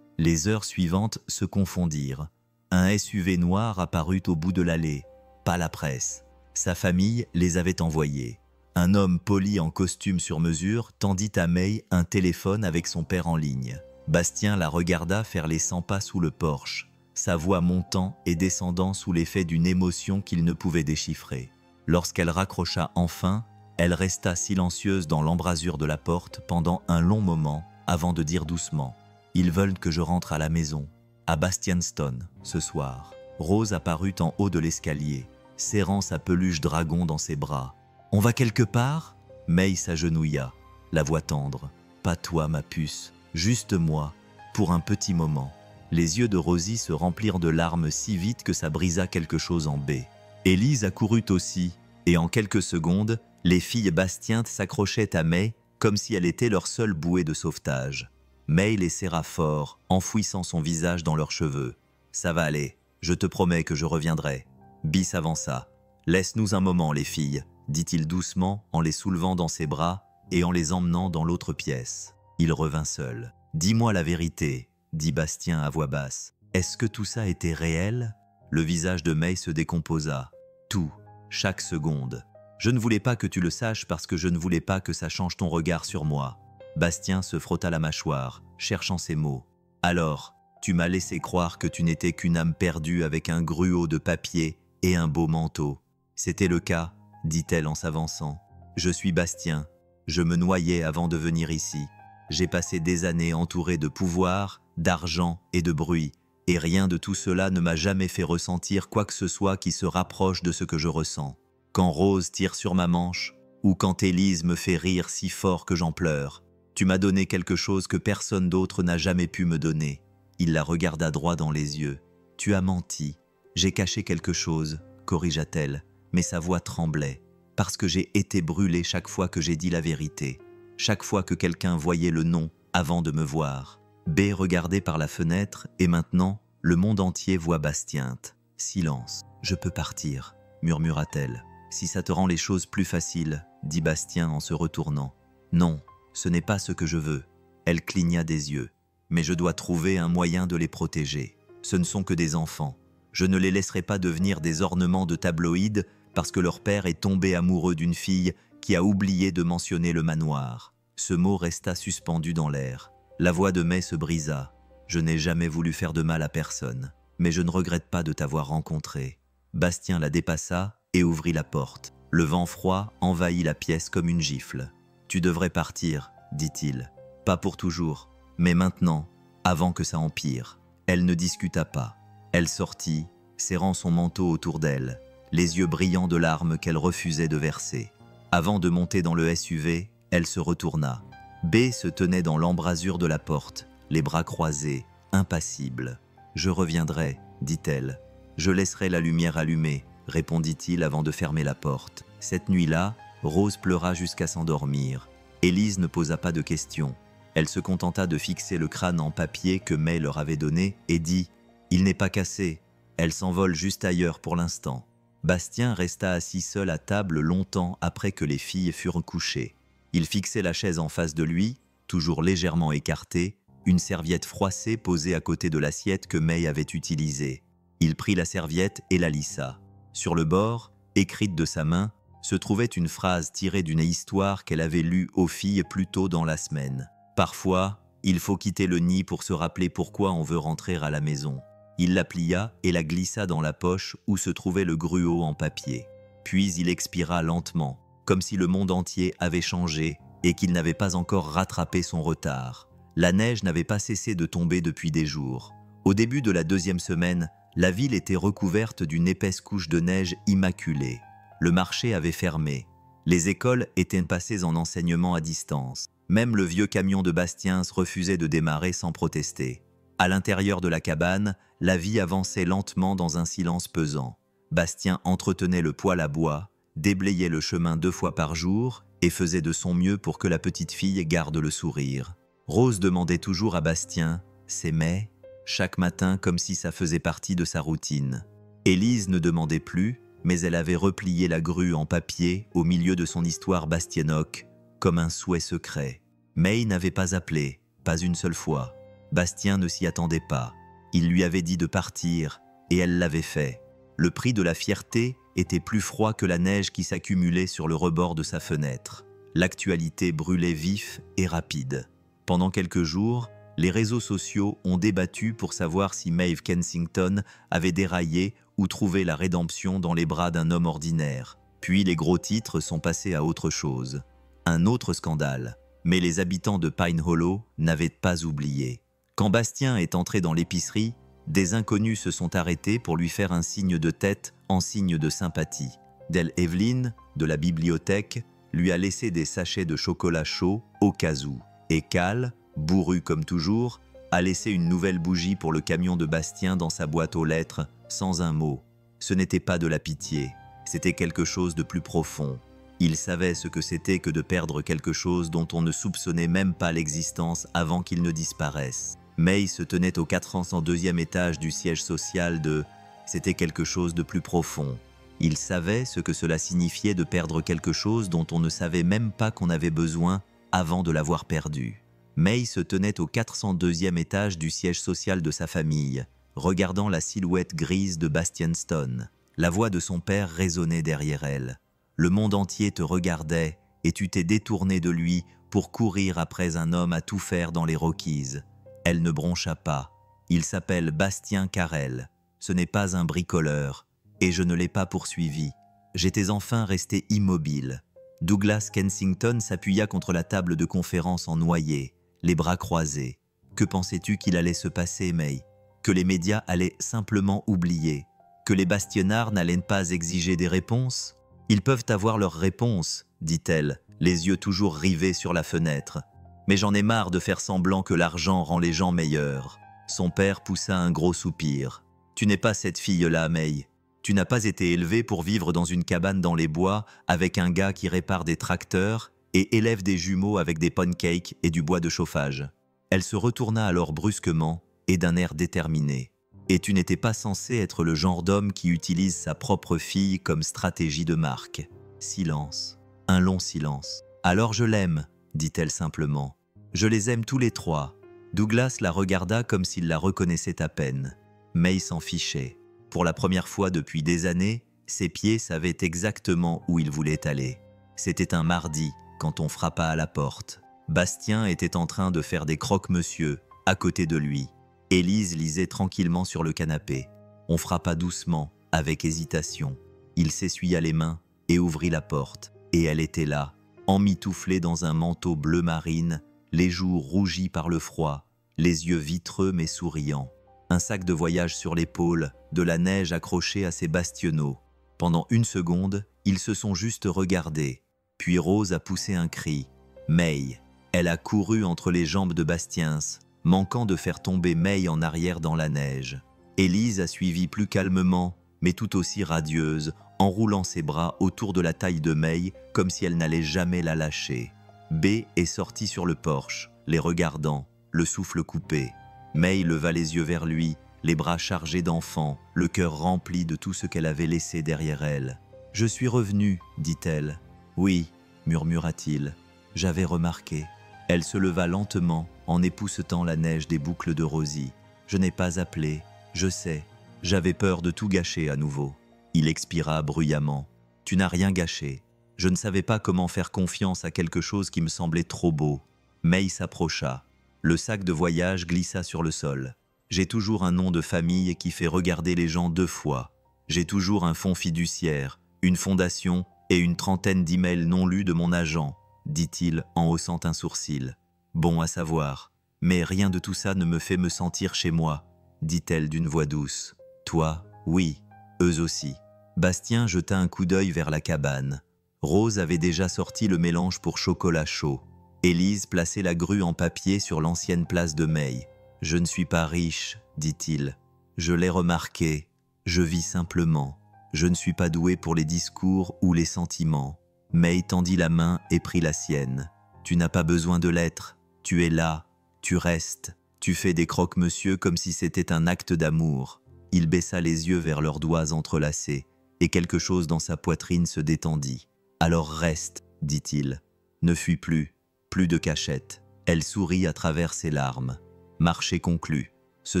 Les heures suivantes se confondirent. Un SUV noir apparut au bout de l'allée. Pas la presse. Sa famille les avait envoyés. Un homme poli en costume sur mesure tendit à May un téléphone avec son père en ligne. Bastien la regarda faire les 100 pas sous le porche, sa voix montant et descendant sous l'effet d'une émotion qu'il ne pouvait déchiffrer. Lorsqu'elle raccrocha enfin, elle resta silencieuse dans l'embrasure de la porte pendant un long moment avant de dire doucement « Ils veulent que je rentre à la maison, à Bastianston, ce soir. » Rose apparut en haut de l'escalier, serrant sa peluche dragon dans ses bras. « On va quelque part ?» May s'agenouilla, la voix tendre. « Pas toi, ma puce, juste moi, pour un petit moment. » Les yeux de Rosie se remplirent de larmes si vite que ça brisa quelque chose en baie. Élise accourut aussi, et en quelques secondes, les filles Bastiennes s'accrochaient à May comme si elle était leur seule bouée de sauvetage. May les serra fort, enfouissant son visage dans leurs cheveux. « Ça va aller, je te promets que je reviendrai. » Bis avança. « Laisse-nous un moment, les filles, » dit-il doucement en les soulevant dans ses bras et en les emmenant dans l'autre pièce. Il revint seul. « Dis-moi la vérité, » dit Bastien à voix basse. « Est-ce que tout ça était réel ?» Le visage de May se décomposa. « Tout, chaque seconde. Je ne voulais pas que tu le saches parce que je ne voulais pas que ça change ton regard sur moi. » Bastien se frotta la mâchoire, cherchant ses mots. « Alors, tu m'as laissé croire que tu n'étais qu'une âme perdue avec un gruau de papier et un beau manteau. C'était le cas, dit-elle en s'avançant. Je suis Bastien. Je me noyais avant de venir ici. J'ai passé des années entouré de pouvoir, d'argent et de bruit, et rien de tout cela ne m'a jamais fait ressentir quoi que ce soit qui se rapproche de ce que je ressens. Quand Rose tire sur ma manche, ou quand Élise me fait rire si fort que j'en pleure, tu m'as donné quelque chose que personne d'autre n'a jamais pu me donner. » Il la regarda droit dans les yeux. « Tu as menti. J'ai caché quelque chose, » corrigea-t-elle, mais sa voix tremblait, parce que j'ai été brûlée chaque fois que j'ai dit la vérité, chaque fois que quelqu'un voyait le nom avant de me voir. B regardait par la fenêtre et maintenant, le monde entier voit Bastiente. Silence. « Je peux partir, » murmura-t-elle. « Si ça te rend les choses plus faciles, » dit Bastien en se retournant. « Non, ce n'est pas ce que je veux. » Elle cligna des yeux. « Mais je dois trouver un moyen de les protéger. Ce ne sont que des enfants. Je ne les laisserai pas devenir des ornements de tabloïds parce que leur père est tombé amoureux d'une fille qui a oublié de mentionner le manoir. » Ce mot resta suspendu dans l'air. La voix de May se brisa. « Je n'ai jamais voulu faire de mal à personne, mais je ne regrette pas de t'avoir rencontré. » Bastien la dépassa et ouvrit la porte. Le vent froid envahit la pièce comme une gifle. « Tu devrais partir, » dit-il. « Pas pour toujours, mais maintenant, avant que ça empire. » Elle ne discuta pas. Elle sortit, serrant son manteau autour d'elle, les yeux brillants de larmes qu'elle refusait de verser. Avant de monter dans le SUV, elle se retourna. B se tenait dans l'embrasure de la porte, les bras croisés, impassible. « Je reviendrai, » dit-elle. « Je laisserai la lumière allumée, » répondit-il avant de fermer la porte. Cette nuit-là, Rose pleura jusqu'à s'endormir. Élise ne posa pas de questions. Elle se contenta de fixer le crâne en papier que May leur avait donné et dit « Il n'est pas cassé, elle s'envole juste ailleurs pour l'instant. » Bastien resta assis seul à table longtemps après que les filles furent couchées. Il fixait la chaise en face de lui, toujours légèrement écartée, une serviette froissée posée à côté de l'assiette que May avait utilisée. Il prit la serviette et la lissa. Sur le bord, écrite de sa main, se trouvait une phrase tirée d'une histoire qu'elle avait lue aux filles plus tôt dans la semaine. « Parfois, il faut quitter le nid pour se rappeler pourquoi on veut rentrer à la maison. » Il la plia et la glissa dans la poche où se trouvait le gruau en papier. Puis il expira lentement, comme si le monde entier avait changé et qu'il n'avait pas encore rattrapé son retard. La neige n'avait pas cessé de tomber depuis des jours. Au début de la 2e semaine, la ville était recouverte d'une épaisse couche de neige immaculée. Le marché avait fermé. Les écoles étaient passées en enseignement à distance. Même le vieux camion de Bastiens refusait de démarrer sans protester. À l'intérieur de la cabane, la vie avançait lentement dans un silence pesant. Bastien entretenait le poêle à bois, déblayait le chemin 2 fois par jour et faisait de son mieux pour que la petite fille garde le sourire. Rose demandait toujours à Bastien « C'est May ?» chaque matin comme si ça faisait partie de sa routine. Élise ne demandait plus, mais elle avait replié la grue en papier au milieu de son histoire bastiennoque, comme un souhait secret. May n'avait pas appelé, pas une seule fois. Bastien ne s'y attendait pas. Il lui avait dit de partir, et elle l'avait fait. Le prix de la fierté était plus froid que la neige qui s'accumulait sur le rebord de sa fenêtre. L'actualité brûlait vif et rapide. Pendant quelques jours, les réseaux sociaux ont débattu pour savoir si Maeve Kensington avait déraillé ou trouvé la rédemption dans les bras d'un homme ordinaire. Puis les gros titres sont passés à autre chose. Un autre scandale. Mais les habitants de Pine Hollow n'avaient pas oublié. Quand Bastien est entré dans l'épicerie, des inconnus se sont arrêtés pour lui faire un signe de tête en signe de sympathie. Dell Evelyn, de la bibliothèque, lui a laissé des sachets de chocolat chaud au cas où. Et Cal, bourru comme toujours, a laissé une nouvelle bougie pour le camion de Bastien dans sa boîte aux lettres, sans un mot. Ce n'était pas de la pitié, c'était quelque chose de plus profond. Il savait ce que c'était que de perdre quelque chose dont on ne soupçonnait même pas l'existence avant qu'il ne disparaisse. May se tenait au 402e étage du siège social de... C'était quelque chose de plus profond. Il savait ce que cela signifiait de perdre quelque chose dont on ne savait même pas qu'on avait besoin avant de l'avoir perdu. May se tenait au 402e étage du siège social de sa famille, regardant la silhouette grise de Bastien Stone. La voix de son père résonnait derrière elle. Le monde entier te regardait et tu t'es détourné de lui pour courir après un homme à tout faire dans les Rockies. Elle ne broncha pas. Il s'appelle Bastien Carrel. Ce n'est pas un bricoleur. Et je ne l'ai pas poursuivi. J'étais enfin resté immobile. Douglas Kensington s'appuya contre la table de conférence en noyer, les bras croisés. Que pensais-tu qu'il allait se passer, May? Que les médias allaient simplement oublier? Que les bastionnaires n'allaient pas exiger des réponses? Ils peuvent avoir leurs réponses, dit-elle, les yeux toujours rivés sur la fenêtre. Mais j'en ai marre de faire semblant que l'argent rend les gens meilleurs. Son père poussa un gros soupir. Tu n'es pas cette fille-là, May. Tu n'as pas été élevée pour vivre dans une cabane dans les bois avec un gars qui répare des tracteurs et élève des jumeaux avec des pancakes et du bois de chauffage. Elle se retourna alors brusquement et d'un air déterminé. Et tu n'étais pas censé être le genre d'homme qui utilise sa propre fille comme stratégie de marque. Silence. Un long silence. Alors je l'aime, dit-elle simplement. Je les aime tous les trois. Douglas la regarda comme s'il la reconnaissait à peine. May s'en fichait. Pour la première fois depuis des années, ses pieds savaient exactement où il voulait aller. C'était un mardi, quand on frappa à la porte. Bastien était en train de faire des croque-monsieur, à côté de lui. Élise lisait tranquillement sur le canapé. On frappa doucement, avec hésitation. Il s'essuya les mains et ouvrit la porte. Et elle était là, emmitouflée dans un manteau bleu marine, les joues rougies par le froid, les yeux vitreux mais souriants. Un sac de voyage sur l'épaule, de la neige accrochée à ses bastionneaux. Pendant une seconde, ils se sont juste regardés. Puis Rose a poussé un cri. May. Elle a couru entre les jambes de Bastiens, manquant de faire tomber May en arrière dans la neige. Élise a suivi plus calmement, mais tout aussi radieuse, enroulant ses bras autour de la taille de May comme si elle n'allait jamais la lâcher. B est sortie sur le porche, les regardant, le souffle coupé. May leva les yeux vers lui, les bras chargés d'enfant, le cœur rempli de tout ce qu'elle avait laissé derrière elle. « Je suis revenue, dit-elle. »« Oui, murmura-t-il. J'avais remarqué. » Elle se leva lentement, en époussetant la neige des boucles de Rosie. « Je n'ai pas appelé, je sais. J'avais peur de tout gâcher à nouveau. » Il expira bruyamment. « Tu n'as rien gâché. Je ne savais pas comment faire confiance à quelque chose qui me semblait trop beau. » May s'approcha. Le sac de voyage glissa sur le sol. « J'ai toujours un nom de famille qui fait regarder les gens 2 fois. J'ai toujours un fonds fiduciaire, une fondation et une trentaine d'emails non lus de mon agent, dit-il en haussant un sourcil. Bon à savoir. Mais rien de tout ça ne me fait me sentir chez moi, dit-elle d'une voix douce. Toi, oui, eux aussi. Bastien jeta un coup d'œil vers la cabane. Rose avait déjà sorti le mélange pour chocolat chaud. Élise plaçait la grue en papier sur l'ancienne place de May. « Je ne suis pas riche, dit-il. Je l'ai remarqué. Je vis simplement. Je ne suis pas doué pour les discours ou les sentiments. » May tendit la main et prit la sienne. « Tu n'as pas besoin de l'être. Tu es là. Tu restes. Tu fais des croque-monsieur comme si c'était un acte d'amour. » Il baissa les yeux vers leurs doigts entrelacés et quelque chose dans sa poitrine se détendit. « Alors reste, dit-il. Ne fuis plus. Plus de cachette. » Elle sourit à travers ses larmes. Marché conclu. Ce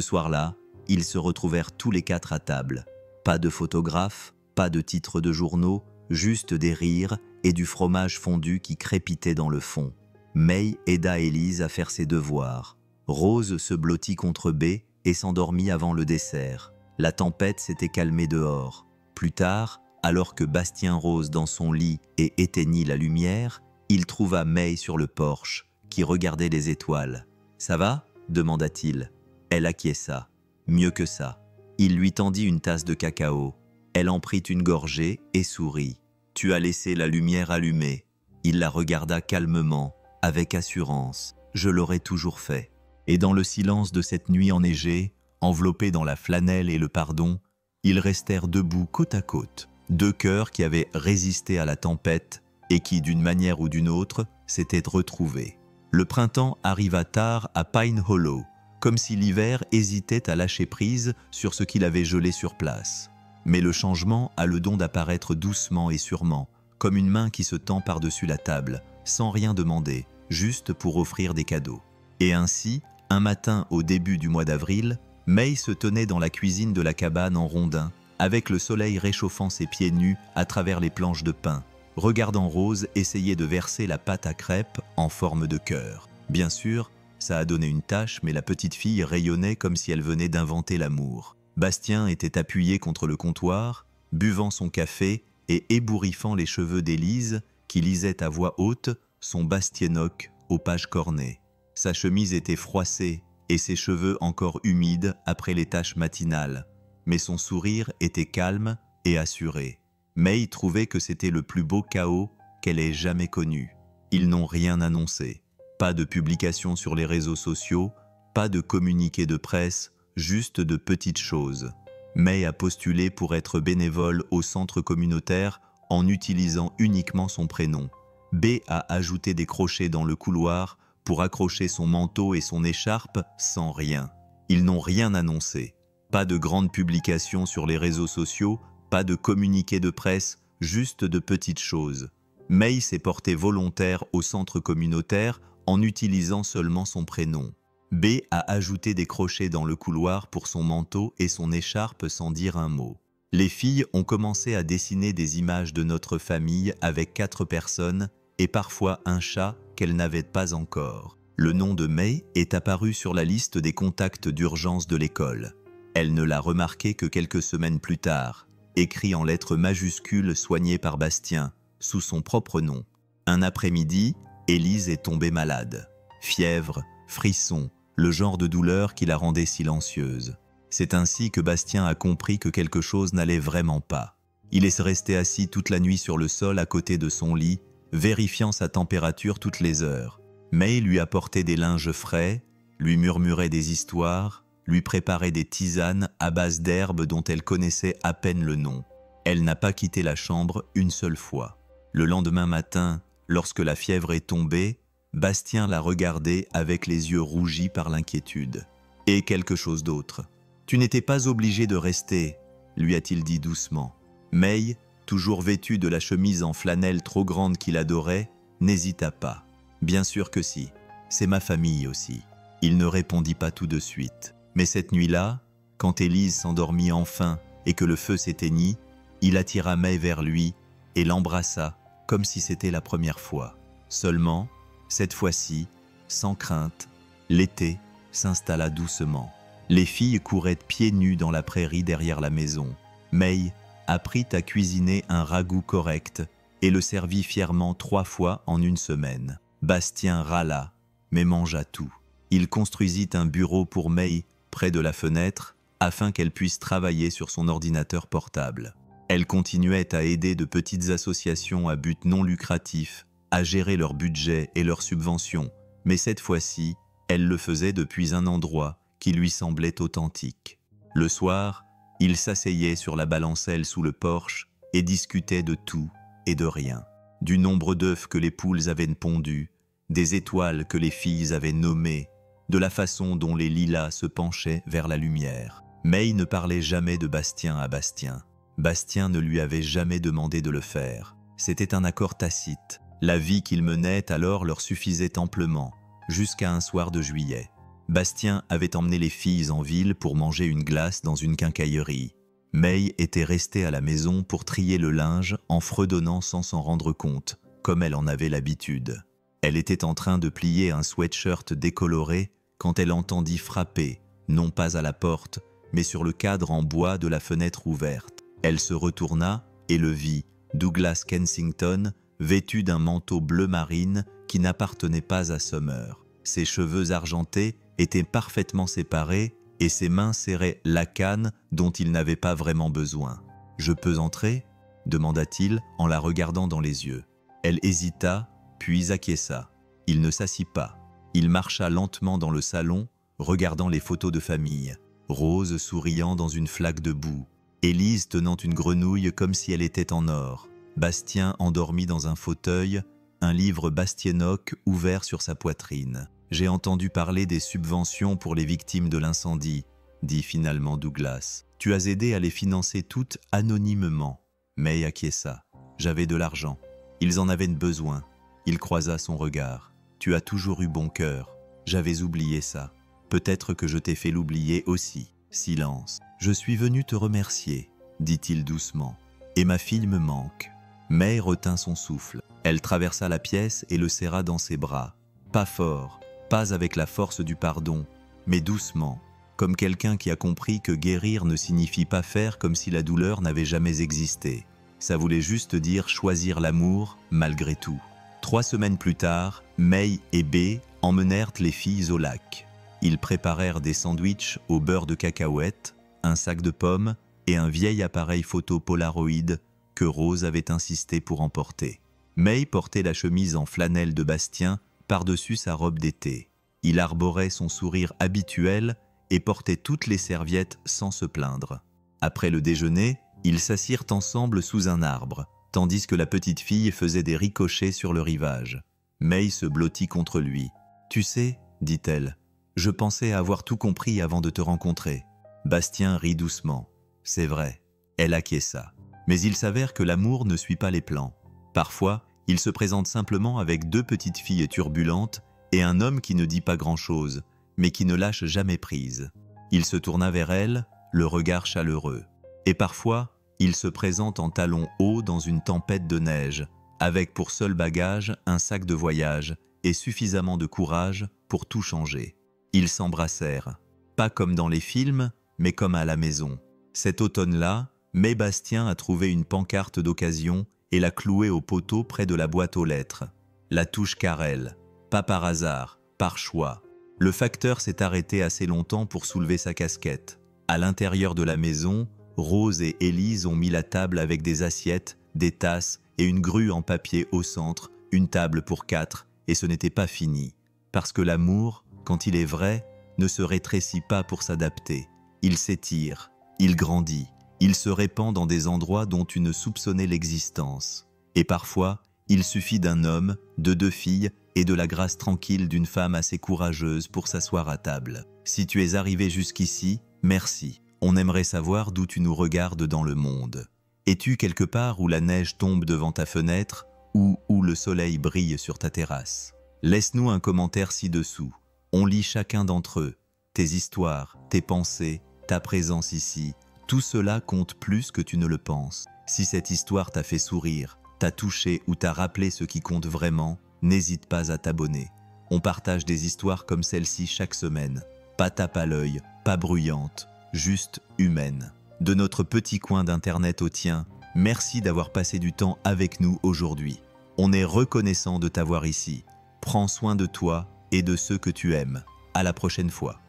soir-là, ils se retrouvèrent tous les quatre à table. Pas de photographes, pas de titres de journaux, juste des rires et du fromage fondu qui crépitait dans le fond. May aida Élise à faire ses devoirs. Rose se blottit contre B et s'endormit avant le dessert. La tempête s'était calmée dehors. Plus tard, alors que Bastien rose dans son lit et éteignit la lumière, il trouva May sur le porche, qui regardait les étoiles. « Ça va ?» demanda-t-il. Elle acquiesça. Mieux que ça. Il lui tendit une tasse de cacao. Elle en prit une gorgée et sourit. « Tu as laissé la lumière allumée. » Il la regarda calmement, avec assurance. « Je l'aurais toujours fait. » Et dans le silence de cette nuit enneigée, enveloppés dans la flanelle et le pardon, ils restèrent debout côte à côte. Deux cœurs qui avaient résisté à la tempête et qui, d'une manière ou d'une autre, s'étaient retrouvés. Le printemps arriva tard à Pine Hollow, comme si l'hiver hésitait à lâcher prise sur ce qu'il avait gelé sur place. Mais le changement a le don d'apparaître doucement et sûrement, comme une main qui se tend par-dessus la table, sans rien demander, juste pour offrir des cadeaux. Et ainsi, un matin au début du mois d'avril, May se tenait dans la cuisine de la cabane en rondin, avec le soleil réchauffant ses pieds nus à travers les planches de pin, regardant Rose essayer de verser la pâte à crêpes en forme de cœur. Bien sûr, ça a donné une tache, mais la petite fille rayonnait comme si elle venait d'inventer l'amour. Bastien était appuyé contre le comptoir, buvant son café et ébouriffant les cheveux d'Élise, qui lisait à voix haute son Bastienoch aux pages cornées. Sa chemise était froissée et ses cheveux encore humides après les tâches matinales, mais son sourire était calme et assuré. May trouvait que c'était le plus beau chaos qu'elle ait jamais connu. Ils n'ont rien annoncé. Pas de publication sur les réseaux sociaux, pas de communiqué de presse, juste de petites choses. May a postulé pour être bénévole au centre communautaire en utilisant uniquement son prénom. B a ajouté des crochets dans le couloir pour accrocher son manteau et son écharpe sans rien. Ils n'ont rien annoncé. Pas de grandes publications sur les réseaux sociaux, pas de communiqué de presse, juste de petites choses. May s'est portée volontaire au centre communautaire en utilisant seulement son prénom. B a ajouté des crochets dans le couloir pour son manteau et son écharpe sans dire un mot. Les filles ont commencé à dessiner des images de notre famille avec 4 personnes et parfois un chat qu'elles n'avaient pas encore. Le nom de May est apparu sur la liste des contacts d'urgence de l'école. Elle ne l'a remarqué que quelques semaines plus tard, écrit en lettres majuscules soignées par Bastien, sous son propre nom. Un après-midi, Élise est tombée malade. Fièvre, frissons, le genre de douleur qui la rendait silencieuse. C'est ainsi que Bastien a compris que quelque chose n'allait vraiment pas. Il est resté assis toute la nuit sur le sol à côté de son lit, vérifiant sa température toutes les heures. May lui apportait des linges frais, lui murmurait des histoires, lui préparait des tisanes à base d'herbes dont elle connaissait à peine le nom. Elle n'a pas quitté la chambre une seule fois. Le lendemain matin, lorsque la fièvre est tombée, Bastien l'a regardée avec les yeux rougis par l'inquiétude. Et quelque chose d'autre. « Tu n'étais pas obligé de rester », lui a-t-il dit doucement. May, toujours vêtue de la chemise en flanelle trop grande qu'il adorait, n'hésita pas. « Bien sûr que si, c'est ma famille aussi. » Il ne répondit pas tout de suite. Mais cette nuit-là, quand Élise s'endormit enfin et que le feu s'éteignit, il attira May vers lui et l'embrassa comme si c'était la première fois. Seulement, cette fois-ci, sans crainte, l'été s'installa doucement. Les filles couraient pieds nus dans la prairie derrière la maison. May apprit à cuisiner un ragoût correct et le servit fièrement 3 fois en une semaine. Bastien râla, mais mangea tout. Il construisit un bureau pour May près de la fenêtre afin qu'elle puisse travailler sur son ordinateur portable. Elle continuait à aider de petites associations à but non lucratif à gérer leur budget et leurs subventions, mais cette fois-ci, elle le faisait depuis un endroit qui lui semblait authentique. Le soir, il s'asseyait sur la balancelle sous le porche et discutait de tout et de rien. Du nombre d'œufs que les poules avaient pondus, des étoiles que les filles avaient nommées, de la façon dont les lilas se penchaient vers la lumière. May ne parlait jamais de Bastien à Bastien. Bastien ne lui avait jamais demandé de le faire. C'était un accord tacite. La vie qu'ils menaient alors leur suffisait amplement, jusqu'à un soir de juillet. Bastien avait emmené les filles en ville pour manger une glace dans une quincaillerie. May était restée à la maison pour trier le linge en fredonnant sans s'en rendre compte, comme elle en avait l'habitude. Elle était en train de plier un sweatshirt décoloré quand elle entendit frapper, non pas à la porte, mais sur le cadre en bois de la fenêtre ouverte. Elle se retourna et le vit, Douglas Kensington, vêtu d'un manteau bleu marine qui n'appartenait pas à Summer. Ses cheveux argentés étaient parfaitement séparés et ses mains serraient la canne dont il n'avait pas vraiment besoin. « Je peux entrer ?» demanda-t-il en la regardant dans les yeux. Elle hésita, puis acquiesça. Il ne s'assit pas. Il marcha lentement dans le salon, regardant les photos de famille. Rose souriant dans une flaque de boue. Élise tenant une grenouille comme si elle était en or. Bastien endormi dans un fauteuil, un livre bastiénoque ouvert sur sa poitrine. « J'ai entendu parler des subventions pour les victimes de l'incendie, » dit finalement Douglas. « Tu as aidé à les financer toutes anonymement. » May acquiesça. « J'avais de l'argent. Ils en avaient besoin. » Il croisa son regard. « Tu as toujours eu bon cœur. J'avais oublié ça. Peut-être que je t'ai fait l'oublier aussi. » Silence. « Je suis venu te remercier, » dit-il doucement. « Et ma fille me manque. » May retint son souffle. Elle traversa la pièce et le serra dans ses bras. Pas fort, pas avec la force du pardon, mais doucement, comme quelqu'un qui a compris que guérir ne signifie pas faire comme si la douleur n'avait jamais existé. Ça voulait juste dire choisir l'amour malgré tout. 3 semaines plus tard, May et B emmenèrent les filles au lac. Ils préparèrent des sandwichs au beurre de cacahuètes, un sac de pommes et un vieil appareil photo Polaroid que Rose avait insisté pour emporter. May portait la chemise en flanelle de Bastien par-dessus sa robe d'été. Il arborait son sourire habituel et portait toutes les serviettes sans se plaindre. Après le déjeuner, ils s'assirent ensemble sous un arbre, tandis que la petite fille faisait des ricochets sur le rivage. May se blottit contre lui. « Tu sais, » dit-elle, « je pensais avoir tout compris avant de te rencontrer. » Bastien rit doucement. « C'est vrai. » Elle acquiesça. Mais il s'avère que l'amour ne suit pas les plans. Parfois, il se présente simplement avec 2 petites filles turbulentes et un homme qui ne dit pas grand-chose, mais qui ne lâche jamais prise. Il se tourna vers elle, le regard chaleureux. Et parfois, il se présente en talons hauts dans une tempête de neige, avec pour seul bagage un sac de voyage et suffisamment de courage pour tout changer. Ils s'embrassèrent, pas comme dans les films, mais comme à la maison. Cet automne-là, May Bastien a trouvé une pancarte d'occasion et l'a clouée au poteau près de la boîte aux lettres. La touche Carrel, pas par hasard, par choix. Le facteur s'est arrêté assez longtemps pour soulever sa casquette. À l'intérieur de la maison, Rose et Élise ont mis la table avec des assiettes, des tasses et une grue en papier au centre, une table pour 4, et ce n'était pas fini. Parce que l'amour, quand il est vrai, ne se rétrécit pas pour s'adapter. Il s'étire, il grandit, il se répand dans des endroits dont tu ne soupçonnais l'existence. Et parfois, il suffit d'un homme, de 2 filles et de la grâce tranquille d'une femme assez courageuse pour s'asseoir à table. Si tu es arrivé jusqu'ici, merci. On aimerait savoir d'où tu nous regardes dans le monde. Es-tu quelque part où la neige tombe devant ta fenêtre ou où le soleil brille sur ta terrasse? Laisse-nous un commentaire ci-dessous. On lit chacun d'entre eux. Tes histoires, tes pensées, ta présence ici, tout cela compte plus que tu ne le penses. Si cette histoire t'a fait sourire, t'a touché ou t'a rappelé ce qui compte vraiment, n'hésite pas à t'abonner. On partage des histoires comme celle-ci chaque semaine. Pas tape à l'œil, pas bruyante, juste humaine. De notre petit coin d'internet au tien, merci d'avoir passé du temps avec nous aujourd'hui. On est reconnaissant de t'avoir ici. Prends soin de toi et de ceux que tu aimes. À la prochaine fois.